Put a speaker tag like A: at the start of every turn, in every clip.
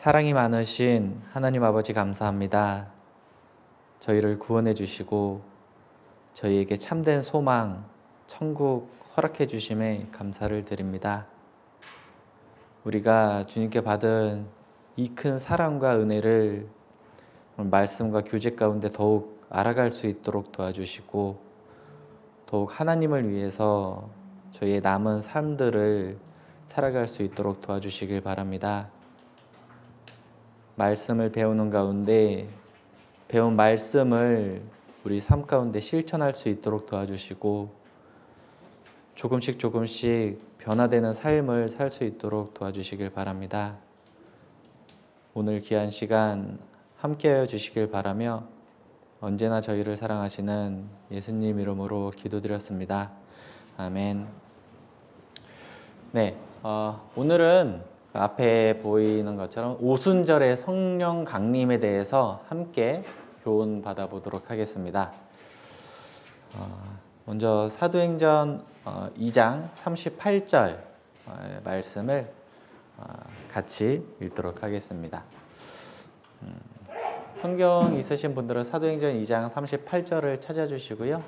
A: 사랑이 많으신 하나님 아버지 감사합니다. 저희를 구원해 주시고 저희에게 참된 소망, 천국 허락해 주심에 감사를 드립니다. 우리가 주님께 받은 이 큰 사랑과 은혜를 말씀과 교제 가운데 더욱 알아갈 수 있도록 도와주시고 더욱 하나님을 위해서 저희의 남은 삶들을 살아갈 수 있도록 도와주시길 바랍니다. 말씀을 배우는 가운데 배운 말씀을 우리 삶 가운데 실천할 수 있도록 도와주시고 조금씩 변화되는 삶을 살 수 있도록 도와주시길 바랍니다. 오늘 귀한 시간 함께하여 주시길 바라며 언제나 저희를 사랑하시는 예수님 이름으로 기도드렸습니다. 아멘. 네, 오늘은 앞에 보이는 것처럼 오순절의 성령 강림에 대해서 함께 교훈 받아보도록 하겠습니다. 먼저 사도행전 2장 38절 말씀을 같이 읽도록 하겠습니다. 성경 있으신 분들은 사도행전 2장 38절을 찾아주시고요.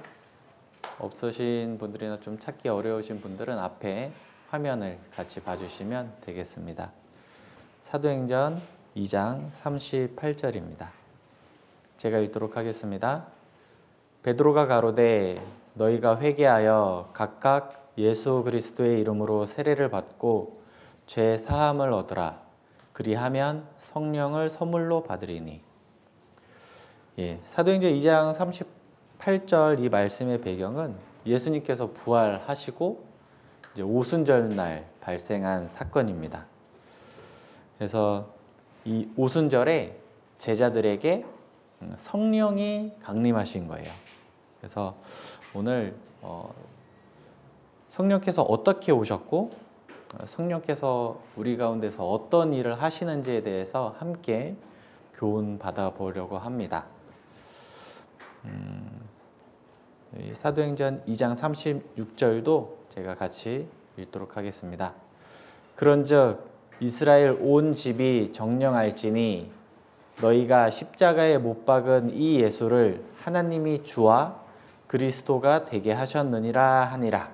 A: 없으신 분들이나 좀 찾기 어려우신 분들은 앞에 화면을 같이 봐주시면 되겠습니다. 사도행전 2장 38절입니다. 제가 읽도록 하겠습니다. 베드로가 가로되 너희가 회개하여 각각 예수 그리스도의 이름으로 세례를 받고 죄 사함을 얻으라. 그리하면 성령을 선물로 받으리니. 사도행전 2장 38절 이 말씀의 배경은 예수님께서 부활하시고 이제 오순절 날 발생한 사건입니다. 그래서 이 오순절에 제자들에게 성령이 강림하신 거예요. 그래서 오늘 성령께서 어떻게 오셨고 성령께서 우리 가운데서 어떤 일을 하시는지에 대해서 함께 교훈 받아보려고 합니다. 사도행전 2장 36절도 제가 같이 읽도록 하겠습니다. 그런즉 이스라엘 온 집이 정령할지니 너희가 십자가에 못 박은 이 예수를 하나님이 주와 그리스도가 되게 하셨느니라 하니라.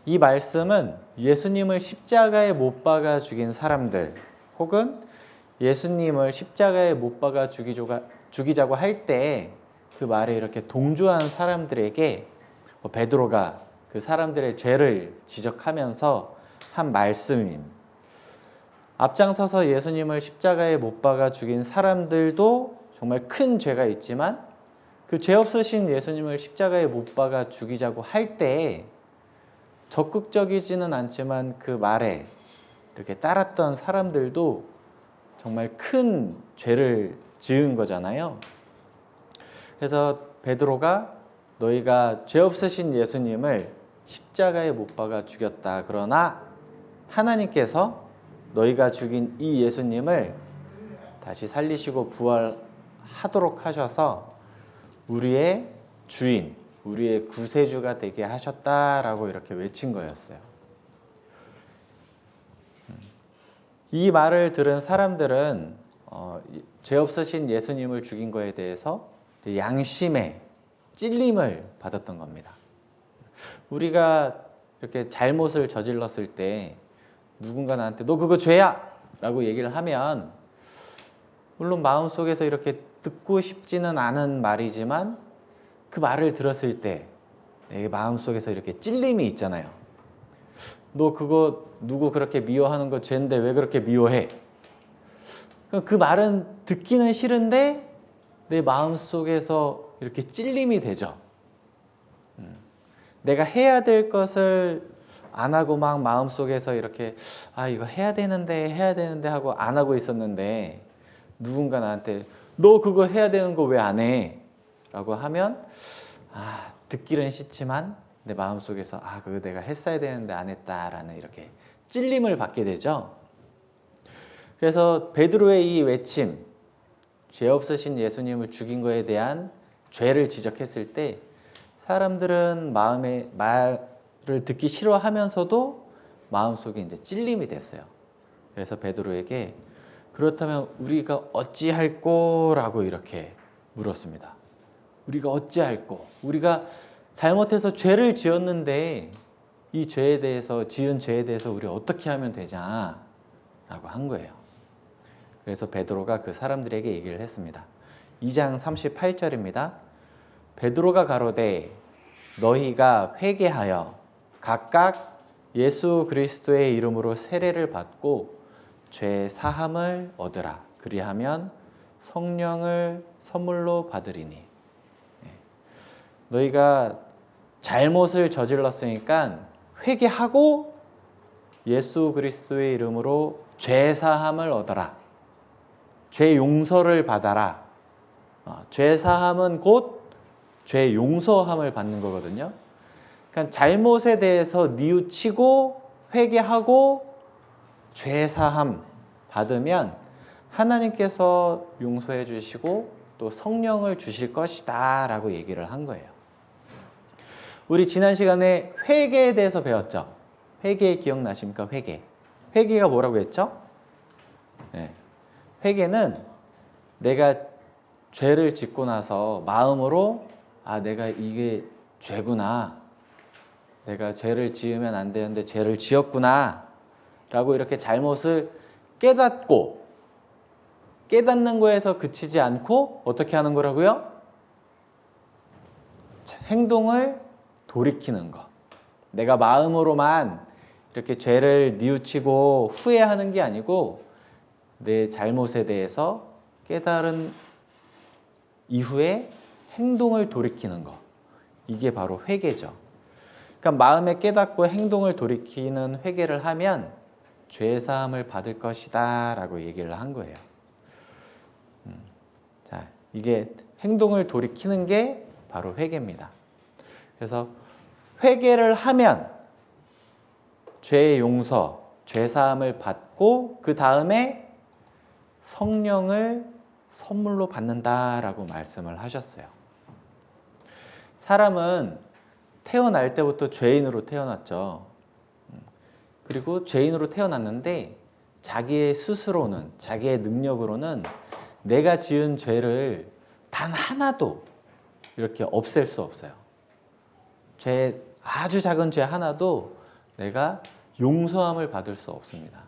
A: 이 말씀은 예수님을 십자가에 못 박아 죽인 사람들 혹은 예수님을 십자가에 못 박아 죽이자고 할 때 그 말에 이렇게 동조한 사람들에게 베드로가 그 사람들의 죄를 지적하면서 한 말씀입니다. 앞장서서 예수님을 십자가에 못 박아 죽인 사람들도 정말 큰 죄가 있지만 그 죄 없으신 예수님을 십자가에 못 박아 죽이자고 할 때 적극적이지는 않지만 그 말에 이렇게 따랐던 사람들도 정말 큰 죄를 지은 거잖아요. 그래서 베드로가 너희가 죄 없으신 예수님을 십자가에 못 박아 죽였다. 그러나 하나님께서 너희가 죽인 이 예수님을 다시 살리시고 부활하도록 하셔서 우리의 주인, 우리의 구세주가 되게 하셨다라고 이렇게 외친 거였어요. 이 말을 들은 사람들은 죄 없으신 예수님을 죽인 거에 대해서 양심의 찔림을 받았던 겁니다. 우리가 이렇게 잘못을 저질렀을 때 누군가 나한테 너 그거 죄야! 라고 얘기를 하면 물론 마음속에서 이렇게 듣고 싶지는 않은 말이지만 그 말을 들었을 때 내 마음속에서 이렇게 찔림이 있잖아요. 너 그거 누구 그렇게 미워하는 거 죄인데 왜 그렇게 미워해? 그 말은 듣기는 싫은데 내 마음속에서 이렇게 찔림이 되죠. 내가 해야 될 것을 안 하고 막 마음속에서 이렇게 이거 해야 되는데 하고 안 하고 있었는데 누군가 나한테 너 그거 해야 되는 거 왜 안 해? 라고 하면 듣기는 싫지만 내 마음속에서 그거 내가 했어야 되는데 안 했다라는 이렇게 찔림을 받게 되죠. 그래서 베드로의 이 외침, 죄 없으신 예수님을 죽인 거에 대한 죄를 지적했을 때 사람들은 마음에 말을 듣기 싫어하면서도 마음속에 이제 찔림이 됐어요. 그래서 베드로에게 그렇다면 우리가 어찌할꼬라고 이렇게 물었습니다. 우리가 어찌할꼬? 우리가 잘못해서 죄를 지었는데 이 죄에 대해서 지은 죄에 대해서 우리 어떻게 하면 되냐라고 한 거예요. 그래서 베드로가 그 사람들에게 얘기를 했습니다. 2장 38절입니다. 베드로가 가로되 너희가 회개하여 각각 예수 그리스도의 이름으로 세례를 받고 죄 사함을 얻으라. 그리하면 성령을 선물로 받으리니. 너희가 잘못을 저질렀으니까 회개하고 예수 그리스도의 이름으로 죄 사함을 얻어라. 죄 용서를 받아라. 죄 사함은 곧 죄 용서함을 받는 거거든요. 그러니까 잘못에 대해서 뉘우치고 회개하고 죄 사함 받으면 하나님께서 용서해 주시고 또 성령을 주실 것이다 라고 얘기를 한 거예요. 우리 지난 시간에 회개에 대해서 배웠죠. 회개 기억나십니까? 회개가 뭐라고 했죠? 네. 회개는 내가 죄를 짓고 나서 마음으로 내가 이게 죄구나. 내가 죄를 지으면 안 되는데 죄를 지었구나. 라고 이렇게 잘못을 깨닫고 깨닫는 거에서 그치지 않고 어떻게 하는 거라고요? 행동을 돌이키는 거. 내가 마음으로만 이렇게 죄를 뉘우치고 후회하는 게 아니고 내 잘못에 대해서 깨달은 이후에 행동을 돌이키는 거. 이게 바로 회개죠. 그러니까 마음에 깨닫고 행동을 돌이키는 회개를 하면 죄사함을 받을 것이다 라고 얘기를 한 거예요. 자, 이게 행동을 돌이키는 게 바로 회개입니다. 그래서 회개를 하면 죄의 용서, 죄사함을 받고 그 다음에 성령을 선물로 받는다라고 말씀을 하셨어요. 사람은 태어날 때부터 죄인으로 태어났죠. 그리고 죄인으로 태어났는데 자기의 스스로는, 자기의 능력으로는 내가 지은 죄를 단 하나도 이렇게 없앨 수 없어요. 아주 작은 죄 하나도 내가 용서함을 받을 수 없습니다.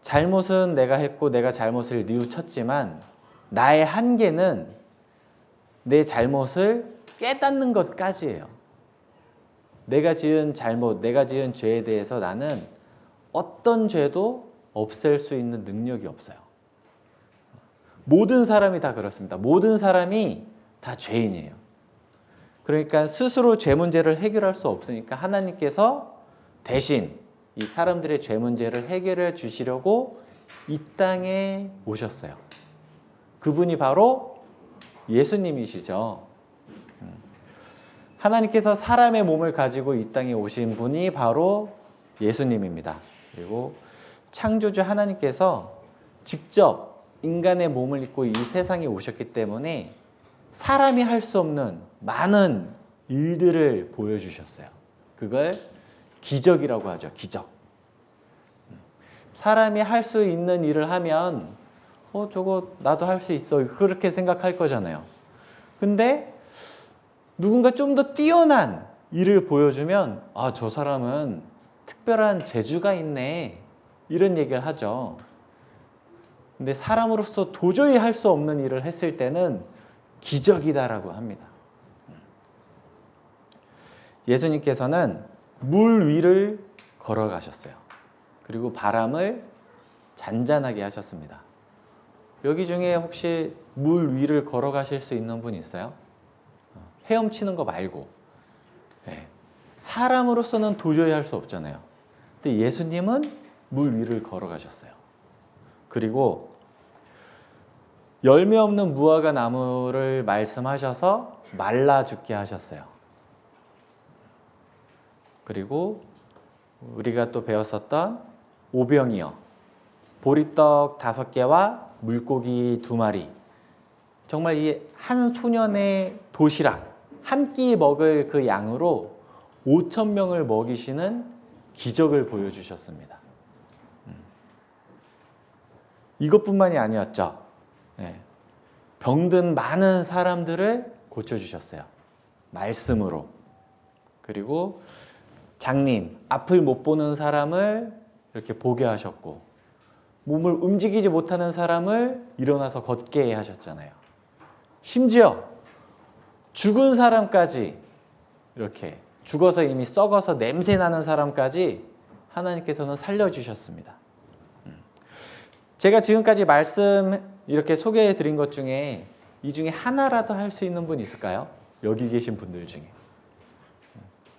A: 잘못은 내가 했고 내가 잘못을 뉘우쳤지만 나의 한계는 내 잘못을 깨닫는 것까지예요. 내가 지은 잘못, 내가 지은 죄에 대해서 나는 어떤 죄도 없앨 수 있는 능력이 없어요. 모든 사람이 다 그렇습니다. 모든 사람이 다 죄인이에요. 그러니까 스스로 죄 문제를 해결할 수 없으니까 하나님께서 대신 이 사람들의 죄 문제를 해결해 주시려고 이 땅에 오셨어요. 그분이 바로 예수님이시죠. 하나님께서 사람의 몸을 가지고 이 땅에 오신 분이 바로 예수님입니다. 그리고 창조주 하나님께서 직접 인간의 몸을 입고 이 세상에 오셨기 때문에 사람이 할 수 없는 많은 일들을 보여주셨어요. 그걸 기적이라고 하죠. 기적. 사람이 할 수 있는 일을 하면 저거 나도 할 수 있어. 그렇게 생각할 거잖아요. 근데 누군가 좀 더 뛰어난 일을 보여주면 저 사람은 특별한 재주가 있네. 이런 얘기를 하죠. 근데 사람으로서 도저히 할 수 없는 일을 했을 때는 기적이다라고 합니다. 예수님께서는 물 위를 걸어가셨어요. 그리고 바람을 잔잔하게 하셨습니다. 여기 중에 혹시 물 위를 걸어가실 수 있는 분 있어요? 헤엄치는 거 말고. 네. 사람으로서는 도저히 할 수 없잖아요. 근데 예수님은 물 위를 걸어가셨어요. 그리고 열매 없는 무화과 나무를 말씀하셔서 말라 죽게 하셨어요. 그리고 우리가 또 배웠었던 오병이어, 보리떡 5개와 물고기 2마리. 정말 이 한 소년의 도시락, 한 끼 먹을 그 양으로 5,000명을 먹이시는 기적을 보여주셨습니다. 이것뿐만이 아니었죠. 네. 병든 많은 사람들을 고쳐주셨어요. 말씀으로. 그리고 장님, 앞을 못 보는 사람을 이렇게 보게 하셨고, 몸을 움직이지 못하는 사람을 일어나서 걷게 하셨잖아요. 심지어 죽은 사람까지, 이렇게 죽어서 이미 썩어서 냄새 나는 사람까지 하나님께서는 살려주셨습니다. 제가 지금까지 말씀 이렇게 소개해 드린 것 중에 이 중에 하나라도 할 수 있는 분 있을까요? 여기 계신 분들 중에.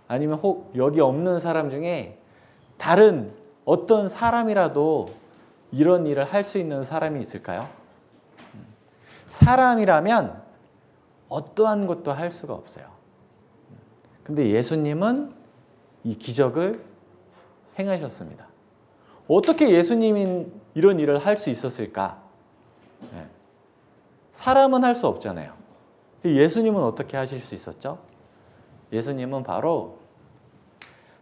A: 아니면 혹 여기 없는 사람 중에 다른 어떤 사람이라도 이런 일을 할 수 있는 사람이 있을까요? 사람이라면 어떠한 것도 할 수가 없어요. 근데 예수님은 이 기적을 행하셨습니다. 어떻게 예수님이 이런 일을 할 수 있었을까? 사람은 할 수 없잖아요. 예수님은 어떻게 하실 수 있었죠? 예수님은 바로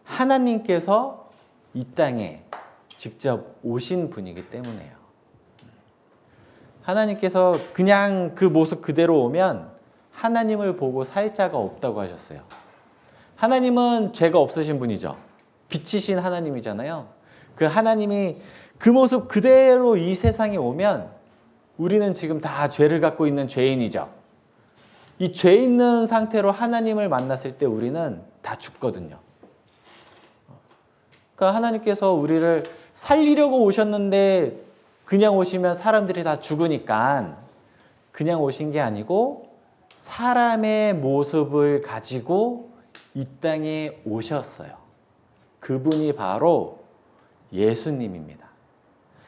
A: 하나님께서 이 땅에 직접 오신 분이기 때문에요. 하나님께서 그냥 그 모습 그대로 오면 하나님을 보고 살 자가 없다고 하셨어요. 하나님은 죄가 없으신 분이죠. 빛이신 하나님이잖아요. 그 하나님이 그 모습 그대로 이 세상에 오면 우리는 지금 다 죄를 갖고 있는 죄인이죠. 이 죄 있는 상태로 하나님을 만났을 때 우리는 다 죽거든요. 그러니까 하나님께서 우리를 살리려고 오셨는데 그냥 오시면 사람들이 다 죽으니까 그냥 오신 게 아니고 사람의 모습을 가지고 이 땅에 오셨어요. 그분이 바로 예수님입니다.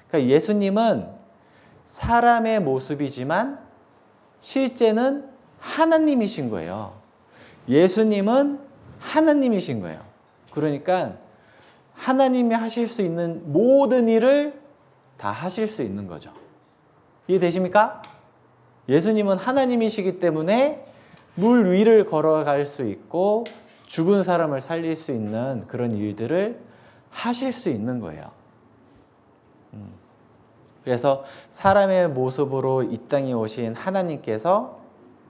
A: 그러니까 예수님은 사람의 모습이지만 실제는 하나님이신 거예요. 예수님은 하나님이신 거예요. 그러니까 하나님이 하실 수 있는 모든 일을 다 하실 수 있는 거죠. 이해되십니까? 예수님은 하나님이시기 때문에 물 위를 걸어갈 수 있고 죽은 사람을 살릴 수 있는 그런 일들을 하실 수 있는 거예요. 그래서 사람의 모습으로 이 땅에 오신 하나님께서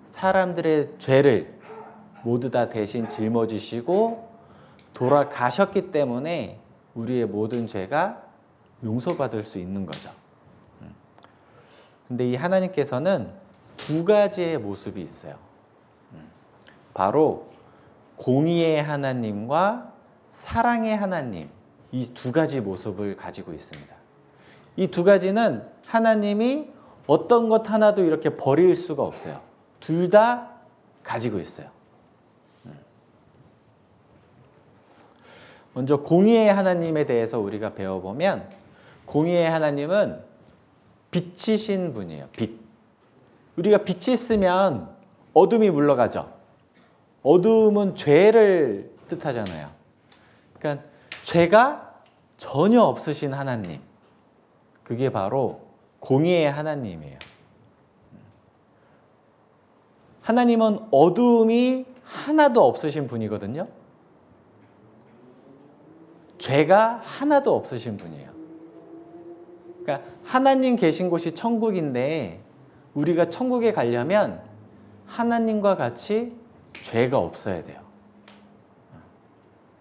A: 사람들의 죄를 모두 다 대신 짊어지시고 돌아가셨기 때문에 우리의 모든 죄가 용서받을 수 있는 거죠. 근데 이 하나님께서는 두 가지의 모습이 있어요. 바로 공의의 하나님과 사랑의 하나님, 이 두 가지 모습을 가지고 있습니다. 이 두 가지는 하나님이 어떤 것 하나도 이렇게 버릴 수가 없어요. 둘 다 가지고 있어요. 먼저 공의의 하나님에 대해서 우리가 배워보면 공의의 하나님은 빛이신 분이에요. 빛. 우리가 빛이 있으면 어둠이 물러가죠. 어둠은 죄를 뜻하잖아요. 그러니까 죄가 전혀 없으신 하나님. 그게 바로 공의의 하나님이에요. 하나님은 어둠이 하나도 없으신 분이거든요. 죄가 하나도 없으신 분이에요. 그러니까 하나님 계신 곳이 천국인데 우리가 천국에 가려면 하나님과 같이 죄가 없어야 돼요.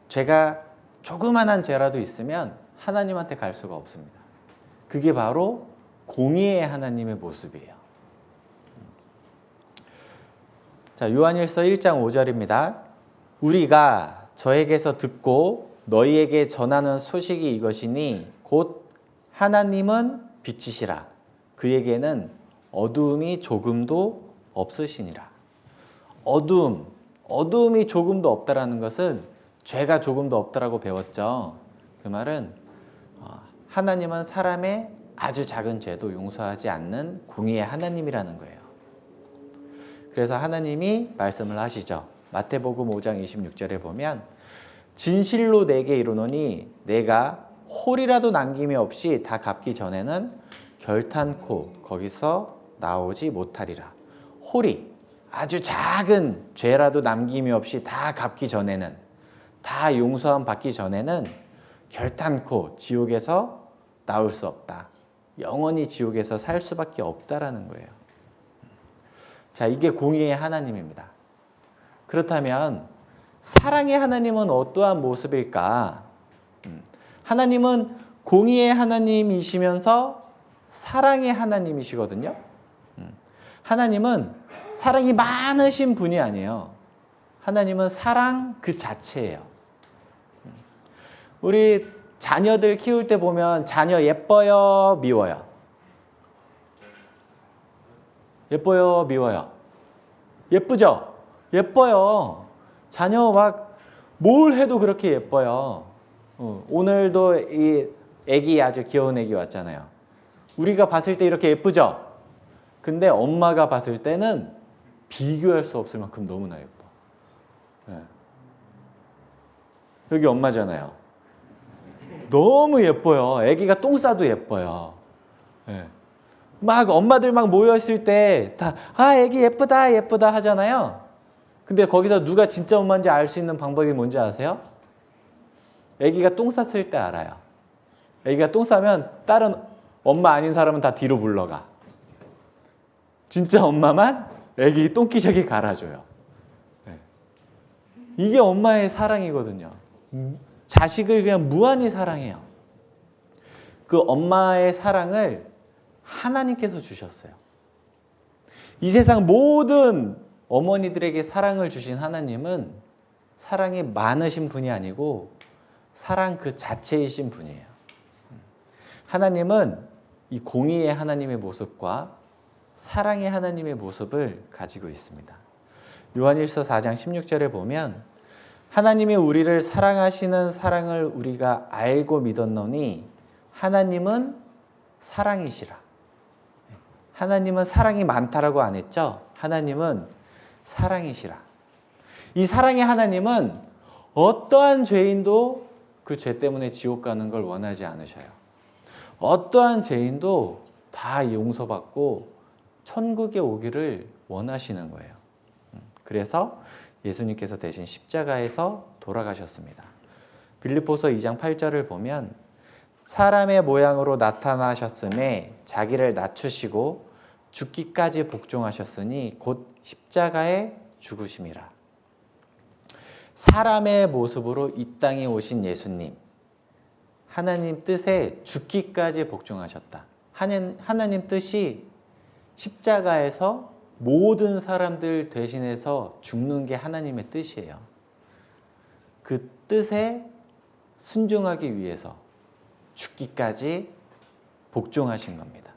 A: 죄가 조그만한 죄라도 있으면 하나님한테 갈 수가 없습니다. 그게 바로 공의의 하나님의 모습이에요. 자, 요한일서 1장 5절입니다. 우리가 저에게서 듣고 너희에게 전하는 소식이 이것이니 곧 하나님은 빛이시라. 그에게는 어두움이 조금도 없으시니라. 어두움이 조금도 없다라는 것은 죄가 조금도 없다라고 배웠죠. 그 말은 하나님은 사람의 아주 작은 죄도 용서하지 않는 공의의 하나님이라는 거예요. 그래서 하나님이 말씀을 하시죠. 마태복음 5장 26절에 보면 진실로 내게 이르노니 내가 홀이라도 남김이 없이 다 갚기 전에는 결탄코 거기서 나오지 못하리라. 홀이 아주 작은 죄라도 남김이 없이 다 갚기 전에는, 다 용서함 받기 전에는 결단코 지옥에서 나올 수 없다. 영원히 지옥에서 살 수밖에 없다라는 거예요. 자, 이게 공의의 하나님입니다. 그렇다면 사랑의 하나님은 어떠한 모습일까? 하나님은 공의의 하나님이시면서 사랑의 하나님이시거든요. 하나님은 사랑이 많으신 분이 아니에요. 하나님은 사랑 그 자체예요. 우리 자녀들 키울 때 보면 자녀 예뻐요, 미워요? 예뻐요, 미워요? 예쁘죠? 예뻐요. 자녀 막 뭘 해도 그렇게 예뻐요. 오늘도 이 애기 아주 귀여운 애기 왔잖아요. 우리가 봤을 때 이렇게 예쁘죠? 근데 엄마가 봤을 때는 비교할 수 없을 만큼 너무나 예뻐. 네. 여기 엄마잖아요. 너무 예뻐요. 애기가 똥 싸도 예뻐요. 네. 막 엄마들 막 모여있을 때 다 애기 예쁘다 예쁘다 하잖아요. 근데 거기서 누가 진짜 엄마인지 알 수 있는 방법이 뭔지 아세요? 애기가 똥 쌌을 때 알아요. 애기가 똥 싸면 다른 엄마 아닌 사람은 다 뒤로 물러가. 진짜 엄마만 애기 똥기저귀 갈아줘요. 네. 이게 엄마의 사랑이거든요. 자식을 그냥 무한히 사랑해요. 그 엄마의 사랑을 하나님께서 주셨어요. 이 세상 모든 어머니들에게 사랑을 주신 하나님은 사랑이 많으신 분이 아니고 사랑 그 자체이신 분이에요. 하나님은 이 공의의 하나님의 모습과 사랑의 하나님의 모습을 가지고 있습니다. 요한일서 4장 16절에 보면 하나님이 우리를 사랑하시는 사랑을 우리가 알고 믿었노니 하나님은 사랑이시라. 하나님은 사랑이 많다라고 안 했죠? 하나님은 사랑이시라. 이 사랑의 하나님은 어떠한 죄인도 그 죄 때문에 지옥 가는 걸 원하지 않으셔요. 어떠한 죄인도 다 용서받고 천국에 오기를 원하시는 거예요. 그래서 예수님께서 대신 십자가에서 돌아가셨습니다. 빌립보서 2장 8절을 보면 사람의 모양으로 나타나셨음에 자기를 낮추시고 죽기까지 복종하셨으니 곧 십자가에 죽으심이라. 사람의 모습으로 이 땅에 오신 예수님, 하나님 뜻에 죽기까지 복종하셨다. 하나님 뜻이 십자가에서 모든 사람들 대신해서 죽는 게 하나님의 뜻이에요. 그 뜻에 순종하기 위해서 죽기까지 복종하신 겁니다.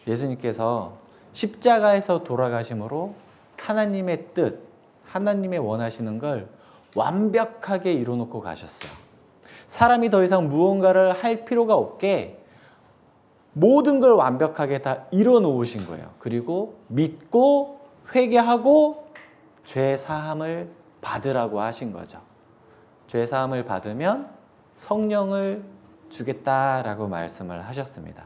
A: 예수님께서 십자가에서 돌아가심으로 하나님의 뜻, 하나님의 원하시는 걸 완벽하게 이뤄놓고 가셨어요. 사람이 더 이상 무언가를 할 필요가 없게 모든 걸 완벽하게 다 이뤄놓으신 거예요. 그리고 믿고 회개하고 죄 사함을 받으라고 하신 거죠. 죄 사함을 받으면 성령을 주겠다라고 말씀을 하셨습니다.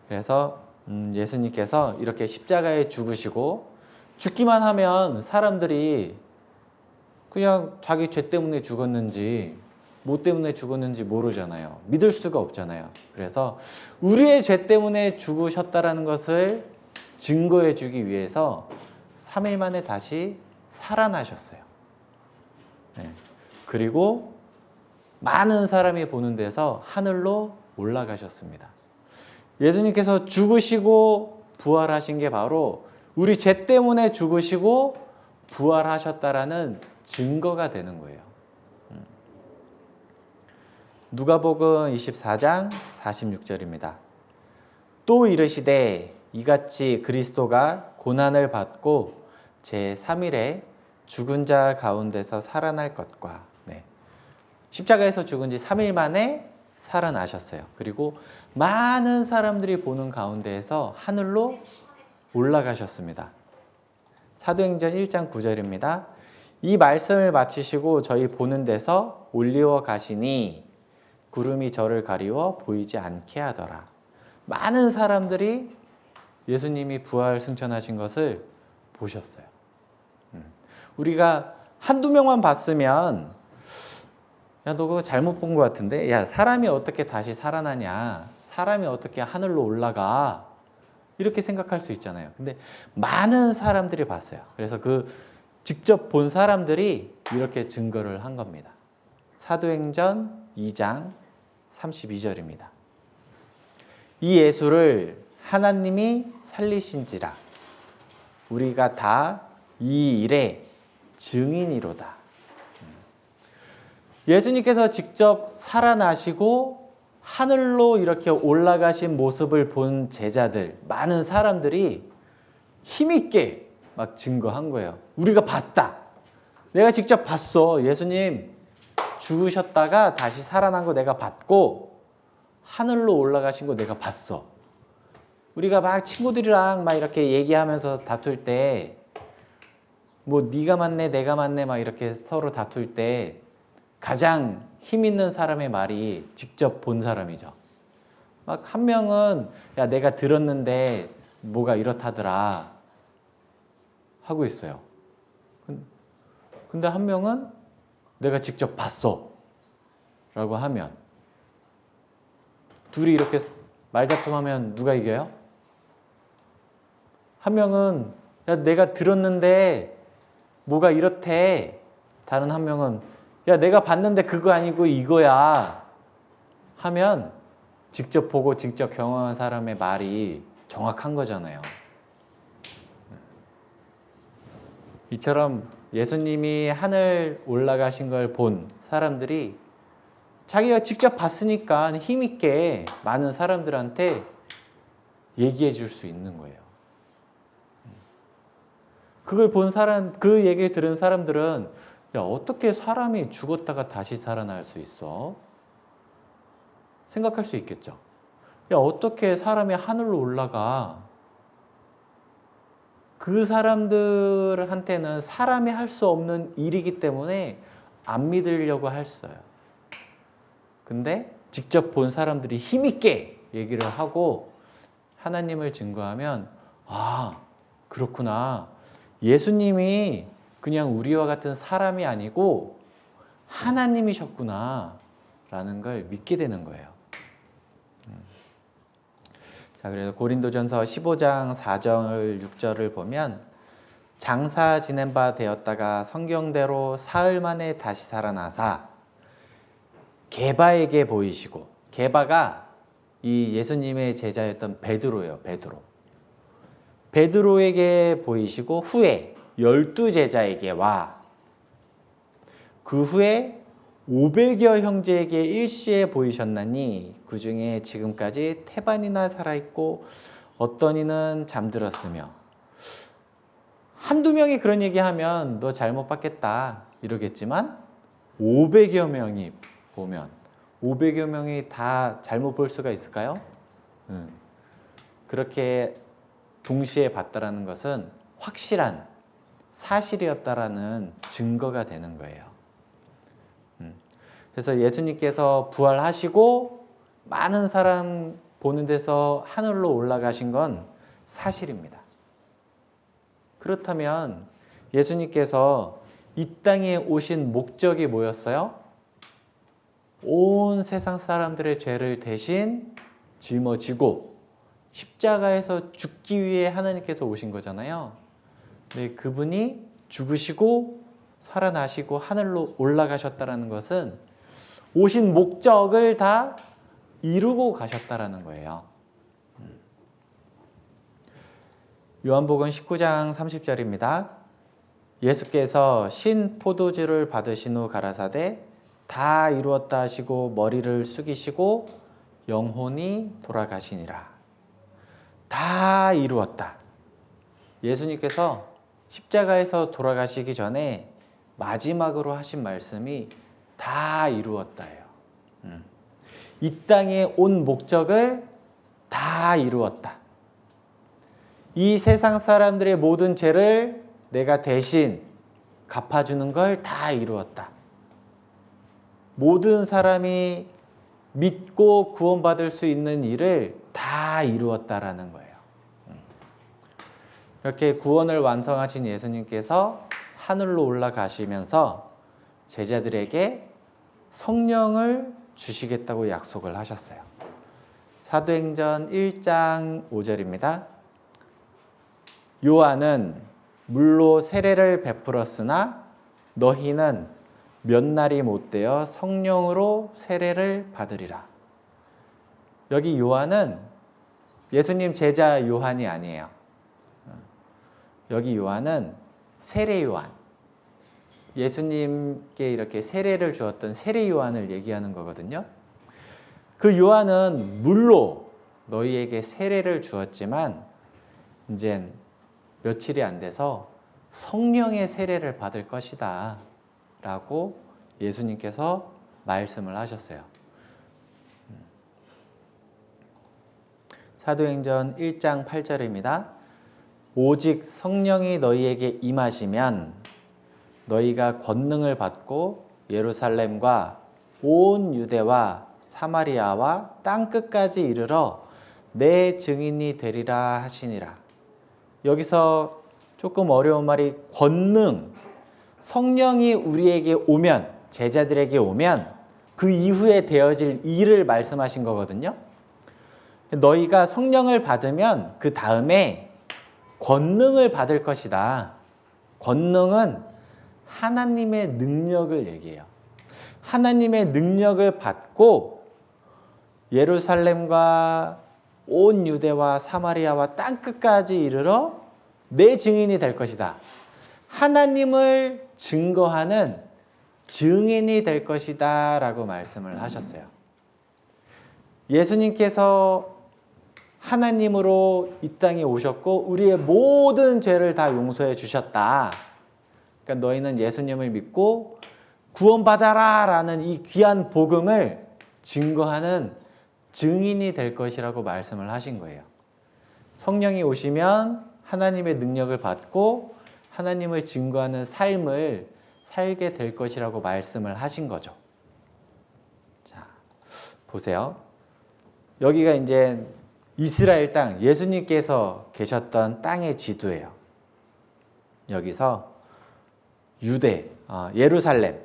A: 그래서 예수님께서 이렇게 십자가에 죽으시고 죽기만 하면 사람들이 그냥 자기 죄 때문에 죽었는지 뭐 때문에 죽었는지 모르잖아요. 믿을 수가 없잖아요. 그래서 우리의 죄 때문에 죽으셨다라는 것을 증거해 주기 위해서 3일 만에 다시 살아나셨어요. 네. 그리고 많은 사람이 보는 데서 하늘로 올라가셨습니다. 예수님께서 죽으시고 부활하신 게 바로 우리 죄 때문에 죽으시고 부활하셨다라는 증거가 되는 거예요. 누가복음 24장 46절입니다. 또 이르시되 이같이 그리스도가 고난을 받고 제3일에 죽은 자 가운데서 살아날 것과 십자가에서 죽은 지 3일 만에 살아나셨어요. 그리고 많은 사람들이 보는 가운데에서 하늘로 올라가셨습니다. 사도행전 1장 9절입니다. 이 말씀을 마치시고 저희 보는 데서 올리워 가시니 구름이 저를 가리워 보이지 않게 하더라. 많은 사람들이 예수님이 부활 승천하신 것을 보셨어요. 우리가 한두 명만 봤으면 야, 너 그거 잘못 본 것 같은데? 야, 사람이 어떻게 다시 살아나냐? 사람이 어떻게 하늘로 올라가? 이렇게 생각할 수 있잖아요. 근데 많은 사람들이 봤어요. 그래서 그 직접 본 사람들이 이렇게 증거를 한 겁니다. 사도행전 2장 32절입니다. 이 예수를 하나님이 살리신지라 우리가 다 이 일의 증인이로다. 예수님께서 직접 살아나시고 하늘로 이렇게 올라가신 모습을 본 제자들, 많은 사람들이 힘있게 막 증거한 거예요. 우리가 봤다. 내가 직접 봤어. 예수님 죽으셨다가 다시 살아난 거 내가 봤고 하늘로 올라가신 거 내가 봤어. 우리가 막 친구들이랑 막 이렇게 얘기하면서 다툴 때 뭐 네가 맞네 내가 맞네 막 이렇게 서로 다툴 때 가장 힘 있는 사람의 말이 직접 본 사람이죠. 막 한 명은 야 내가 들었는데 뭐가 이렇다더라 하고 있어요. 근데 한 명은 내가 직접 봤어 라고 하면 둘이 이렇게 말다툼하면 누가 이겨요? 한 명은 야 내가 들었는데 뭐가 이렇대. 다른 한 명은 야 내가 봤는데 그거 아니고 이거야 하면 직접 보고 직접 경험한 사람의 말이 정확한 거잖아요. 이처럼 예수님이 하늘 올라가신 걸 본 사람들이 자기가 직접 봤으니까 힘있게 많은 사람들한테 얘기해 줄 수 있는 거예요. 그걸 본 사람, 그 얘기를 들은 사람들은 야, 어떻게 사람이 죽었다가 다시 살아날 수 있어? 생각할 수 있겠죠. 야, 어떻게 사람이 하늘로 올라가? 그 사람들한테는 사람이 할 수 없는 일이기 때문에 안 믿으려고 했어요. 근데 직접 본 사람들이 힘있게 얘기를 하고 하나님을 증거하면 아, 그렇구나. 예수님이 그냥 우리와 같은 사람이 아니고 하나님이셨구나 라는 걸 믿게 되는 거예요. 자, 그래서 고린도전서 15장 4절 6절을 보면 장사 지낸 바 되었다가 성경대로 사흘 만에 다시 살아나사 게바에게 보이시고, 게바가 이 예수님의 제자였던 베드로예요. 베드로에게 보이시고 후에 12제자에게 와. 그 후에 500여 형제에게 일시에 보이셨나니 그 중에 지금까지 태반이나 살아있고 어떤 이는 잠들었으며. 한두 명이 그런 얘기하면 너 잘못 봤겠다 이러겠지만 500여 명이 보면 500여 명이 다 잘못 볼 수가 있을까요? 그렇게 동시에 봤다라는 것은 확실한 사실이었다라는 증거가 되는 거예요. 그래서 예수님께서 부활하시고 많은 사람 보는 데서 하늘로 올라가신 건 사실입니다. 그렇다면 예수님께서 이 땅에 오신 목적이 뭐였어요? 온 세상 사람들의 죄를 대신 짊어지고 십자가에서 죽기 위해 하나님께서 오신 거잖아요. 네, 그분이 죽으시고 살아나시고 하늘로 올라가셨다는 것은 오신 목적을 다 이루고 가셨다는 거예요. 요한복음 19장 30절입니다. 예수께서 신 포도주를 받으신 후 가라사대 다 이루었다 하시고 머리를 숙이시고 영혼이 돌아가시니라. 다 이루었다. 예수님께서 십자가에서 돌아가시기 전에 마지막으로 하신 말씀이 다 이루었다예요. 이 땅에 온 목적을 다 이루었다. 이 세상 사람들의 모든 죄를 내가 대신 갚아주는 걸 다 이루었다. 모든 사람이 믿고 구원받을 수 있는 일을 다 이루었다라는 거예요. 이렇게 구원을 완성하신 예수님께서 하늘로 올라가시면서 제자들에게 성령을 주시겠다고 약속을 하셨어요. 사도행전 1장 5절입니다. 요한은 물로 세례를 베풀었으나 너희는 몇 날이 못되어 성령으로 세례를 받으리라. 여기 요한은 예수님 제자 요한이 아니에요. 여기 요한은 세례 요한. 예수님께 이렇게 세례를 주었던 세례 요한을 얘기하는 거거든요. 그 요한은 물로 너희에게 세례를 주었지만 이젠 며칠이 안 돼서 성령의 세례를 받을 것이다 라고 예수님께서 말씀을 하셨어요. 사도행전 1장 8절입니다. 오직 성령이 너희에게 임하시면 너희가 권능을 받고 예루살렘과 온 유대와 사마리아와 땅끝까지 이르러 내 증인이 되리라 하시니라. 여기서 조금 어려운 말이 권능, 성령이 우리에게 오면, 제자들에게 오면 그 이후에 되어질 일을 말씀하신 거거든요. 너희가 성령을 받으면 그 다음에 권능을 받을 것이다. 권능은 하나님의 능력을 얘기해요. 하나님의 능력을 받고 예루살렘과 온 유대와 사마리아와 땅끝까지 이르러 내 증인이 될 것이다. 하나님을 증거하는 증인이 될 것이다 라고 말씀을 하셨어요. 예수님께서 하나님으로 이 땅에 오셨고 우리의 모든 죄를 다 용서해 주셨다. 그러니까 너희는 예수님을 믿고 구원받아라 라는 이 귀한 복음을 증거하는 증인이 될 것이라고 말씀을 하신 거예요. 성령이 오시면 하나님의 능력을 받고 하나님을 증거하는 삶을 살게 될 것이라고 말씀을 하신 거죠. 자, 보세요. 여기가 이제 이스라엘 땅, 예수님께서 계셨던 땅의 지도예요. 여기서 유대, 예루살렘,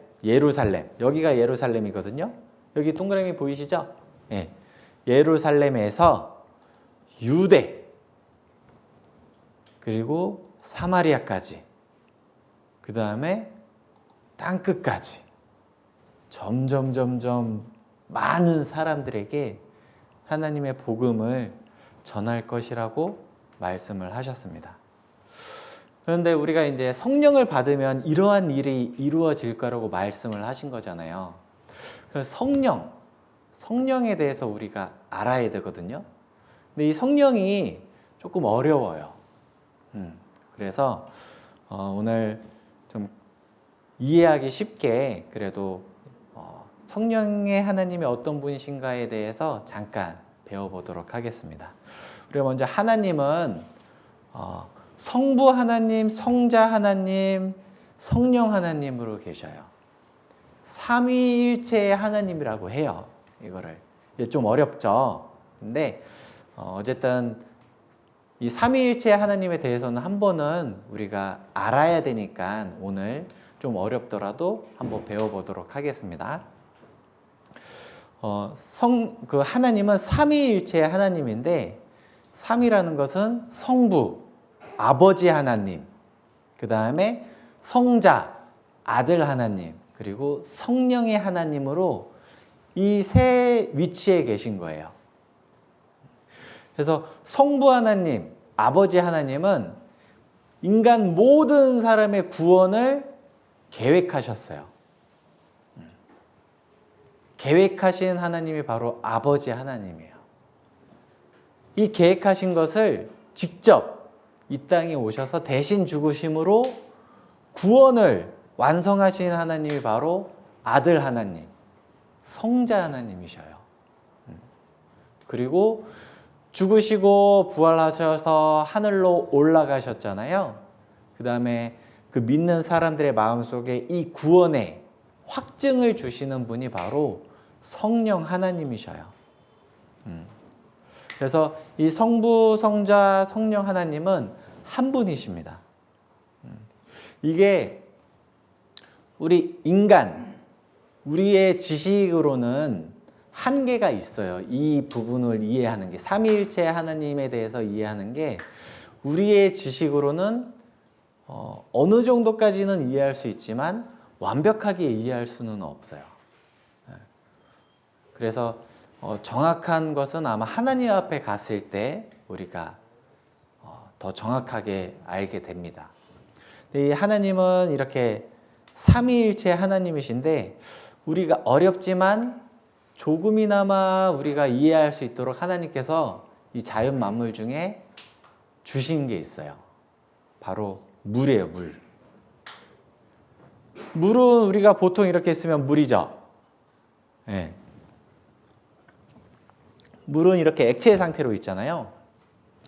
A: 여기가 예루살렘이거든요. 여기 동그라미 보이시죠? 네. 예루살렘에서 유대, 그리고 사마리아까지, 그 다음에 땅끝까지 점점 많은 사람들에게 하나님의 복음을 전할 것이라고 말씀을 하셨습니다. 그런데 우리가 이제 성령을 받으면 이러한 일이 이루어질 거라고 말씀을 하신 거잖아요. 성령에 대해서 우리가 알아야 되거든요. 근데 이 성령이 조금 어려워요. 그래서 오늘 좀 이해하기 쉽게 그래도 성령의 하나님이 어떤 분이신가에 대해서 잠깐 배워보도록 하겠습니다. 우리가 먼저 하나님은 성부 하나님, 성자 하나님, 성령 하나님으로 계셔요. 삼위일체의 하나님이라고 해요. 이거를 좀 어렵죠. 근데 어쨌든 이 삼위일체의 하나님에 대해서는 한 번은 우리가 알아야 되니까 오늘 좀 어렵더라도 한번 배워보도록 하겠습니다. 그 하나님은 삼위일체의 하나님인데, 삼이라는 것은 성부, 아버지 하나님, 그 다음에 성자, 아들 하나님, 그리고 성령의 하나님으로 이 세 위치에 계신 거예요. 그래서 성부 하나님, 아버지 하나님은 인간 모든 사람의 구원을 계획하셨어요. 계획하신 하나님이 바로 아버지 하나님이에요. 이 계획하신 것을 직접 이 땅에 오셔서 대신 죽으심으로 구원을 완성하신 하나님이 바로 아들 하나님, 성자 하나님이셔요. 그리고 죽으시고 부활하셔서 하늘로 올라가셨잖아요. 그 다음에 그 믿는 사람들의 마음속에 이 구원의 확증을 주시는 분이 바로 성령 하나님이셔요. 그래서 이 성부, 성자, 성령 하나님은 한 분이십니다. 이게 우리 인간, 우리의 지식으로는 한계가 있어요. 이 부분을 이해하는 게, 삼위일체 하나님에 대해서 이해하는 게 우리의 지식으로는 어느 정도까지는 이해할 수 있지만 완벽하게 이해할 수는 없어요. 그래서 정확한 것은 아마 하나님 앞에 갔을 때 우리가 더 정확하게 알게 됩니다. 이 하나님은 이렇게 삼위일체 하나님이신데 우리가 어렵지만 조금이나마 우리가 이해할 수 있도록 하나님께서 이 자연 만물 중에 주신 게 있어요. 바로 물이에요, 물. 물은 우리가 보통 이렇게 쓰면 물이죠. 네. 물은 이렇게 액체 상태로 있잖아요.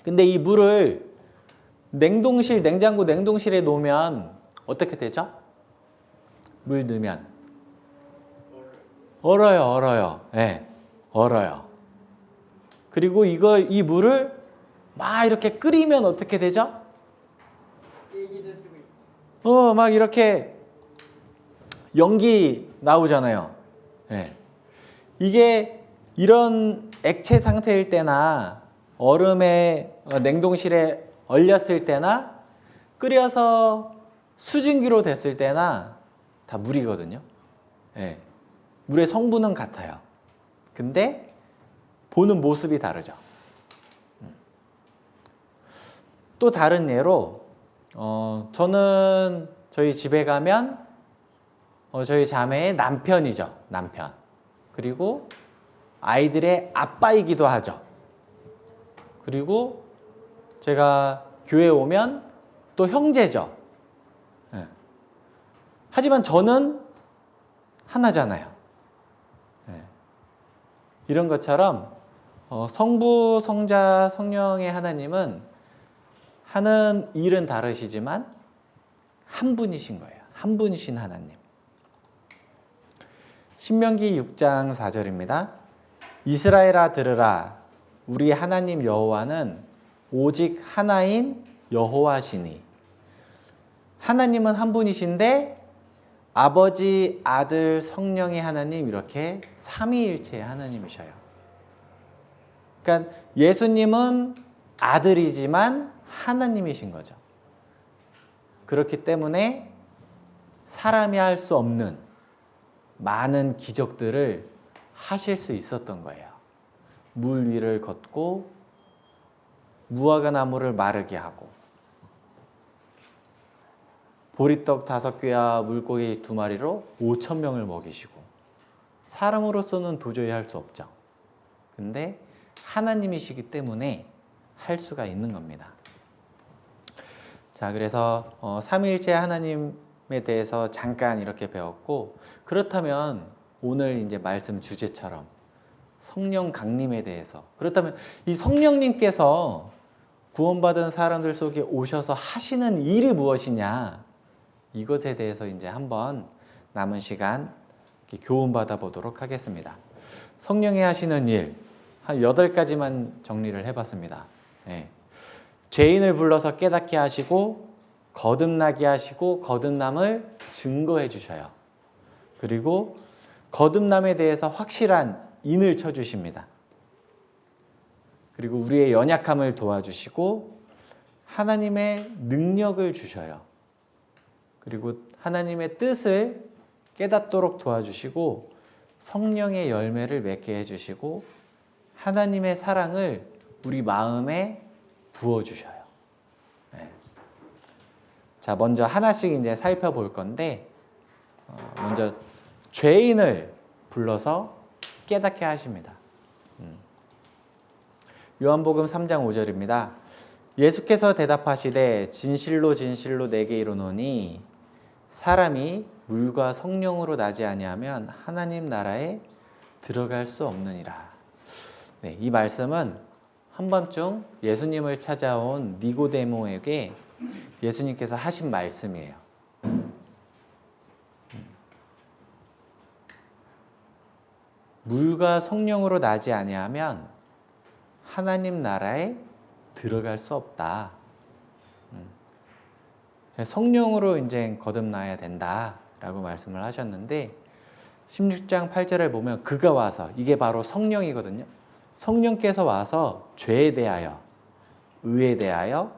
A: 근데 이 물을 냉장고 냉동실에 놓으면 어떻게 되죠? 물 넣으면 얼어요. 네, 얼어요. 그리고 이 물을 막 이렇게 끓이면 어떻게 되죠? 막 이렇게 연기 나오잖아요. 네. 이게 이런 액체 상태일 때나 얼음에 냉동실에 얼렸을 때나 끓여서 수증기로 됐을 때나 다 물이거든요. 네. 물의 성분은 같아요. 근데 보는 모습이 다르죠. 또 다른 예로 저는 저희 집에 가면 저희 자매의 남편이죠. 남편. 그리고 아이들의 아빠이기도 하죠. 그리고 제가 교회에 오면 또 형제죠. 네. 하지만 저는 하나잖아요. 네. 이런 것처럼 성부, 성자, 성령의 하나님은 하는 일은 다르시지만 한 분이신 거예요. 한 분이신 하나님. 신명기 6장 4절입니다. 이스라엘아 들으라. 우리 하나님 여호와는 오직 하나인 여호와시니. 하나님은 한 분이신데 아버지, 아들, 성령의 하나님 이렇게 삼위일체의 하나님이셔요. 그러니까 예수님은 아들이지만 하나님이신 거죠. 그렇기 때문에 사람이 할 수 없는 많은 기적들을 하실 수 있었던 거예요. 물 위를 걷고 무화과 나무를 마르게 하고 보리떡 5개와 물고기 2마리로 5,000명을 먹이시고 사람으로서는 도저히 할 수 없죠. 근데 하나님이시기 때문에 할 수가 있는 겁니다. 자, 그래서 삼위일체 하나님에 대해서 잠깐 이렇게 배웠고, 그렇다면 오늘 이제 말씀 주제처럼 성령 강림에 대해서, 그렇다면 이 성령님께서 구원받은 사람들 속에 오셔서 하시는 일이 무엇이냐, 이것에 대해서 이제 한번 남은 시간 교훈받아 보도록 하겠습니다. 성령이 하시는 일 한 8가지만 정리를 해봤습니다. 네. 죄인을 불러서 깨닫게 하시고 거듭나게 하시고 거듭남을 증거해 주셔요. 그리고 거듭남에 대해서 확실한 인을 쳐주십니다. 그리고 우리의 연약함을 도와주시고 하나님의 능력을 주셔요. 그리고 하나님의 뜻을 깨닫도록 도와주시고 성령의 열매를 맺게 해주시고 하나님의 사랑을 우리 마음에 부어주셔요. 네. 자, 먼저 하나씩 이제 살펴볼 건데, 먼저 죄인을 불러서 깨닫게 하십니다. 요한복음 3장 5절입니다. 예수께서 대답하시되 진실로 진실로 내게 이르노니 사람이 물과 성령으로 나지 아니하면 하나님 나라에 들어갈 수 없느니라. 네, 이 말씀은 한밤중 예수님을 찾아온 니고데모에게 예수님께서 하신 말씀이에요. 물과 성령으로 나지 아니하면 하나님 나라에 들어갈 수 없다. 성령으로 이제 거듭나야 된다라고 말씀을 하셨는데, 16장 8절에 보면 그가 와서, 이게 바로 성령이거든요. 성령께서 와서 죄에 대하여, 의에 대하여,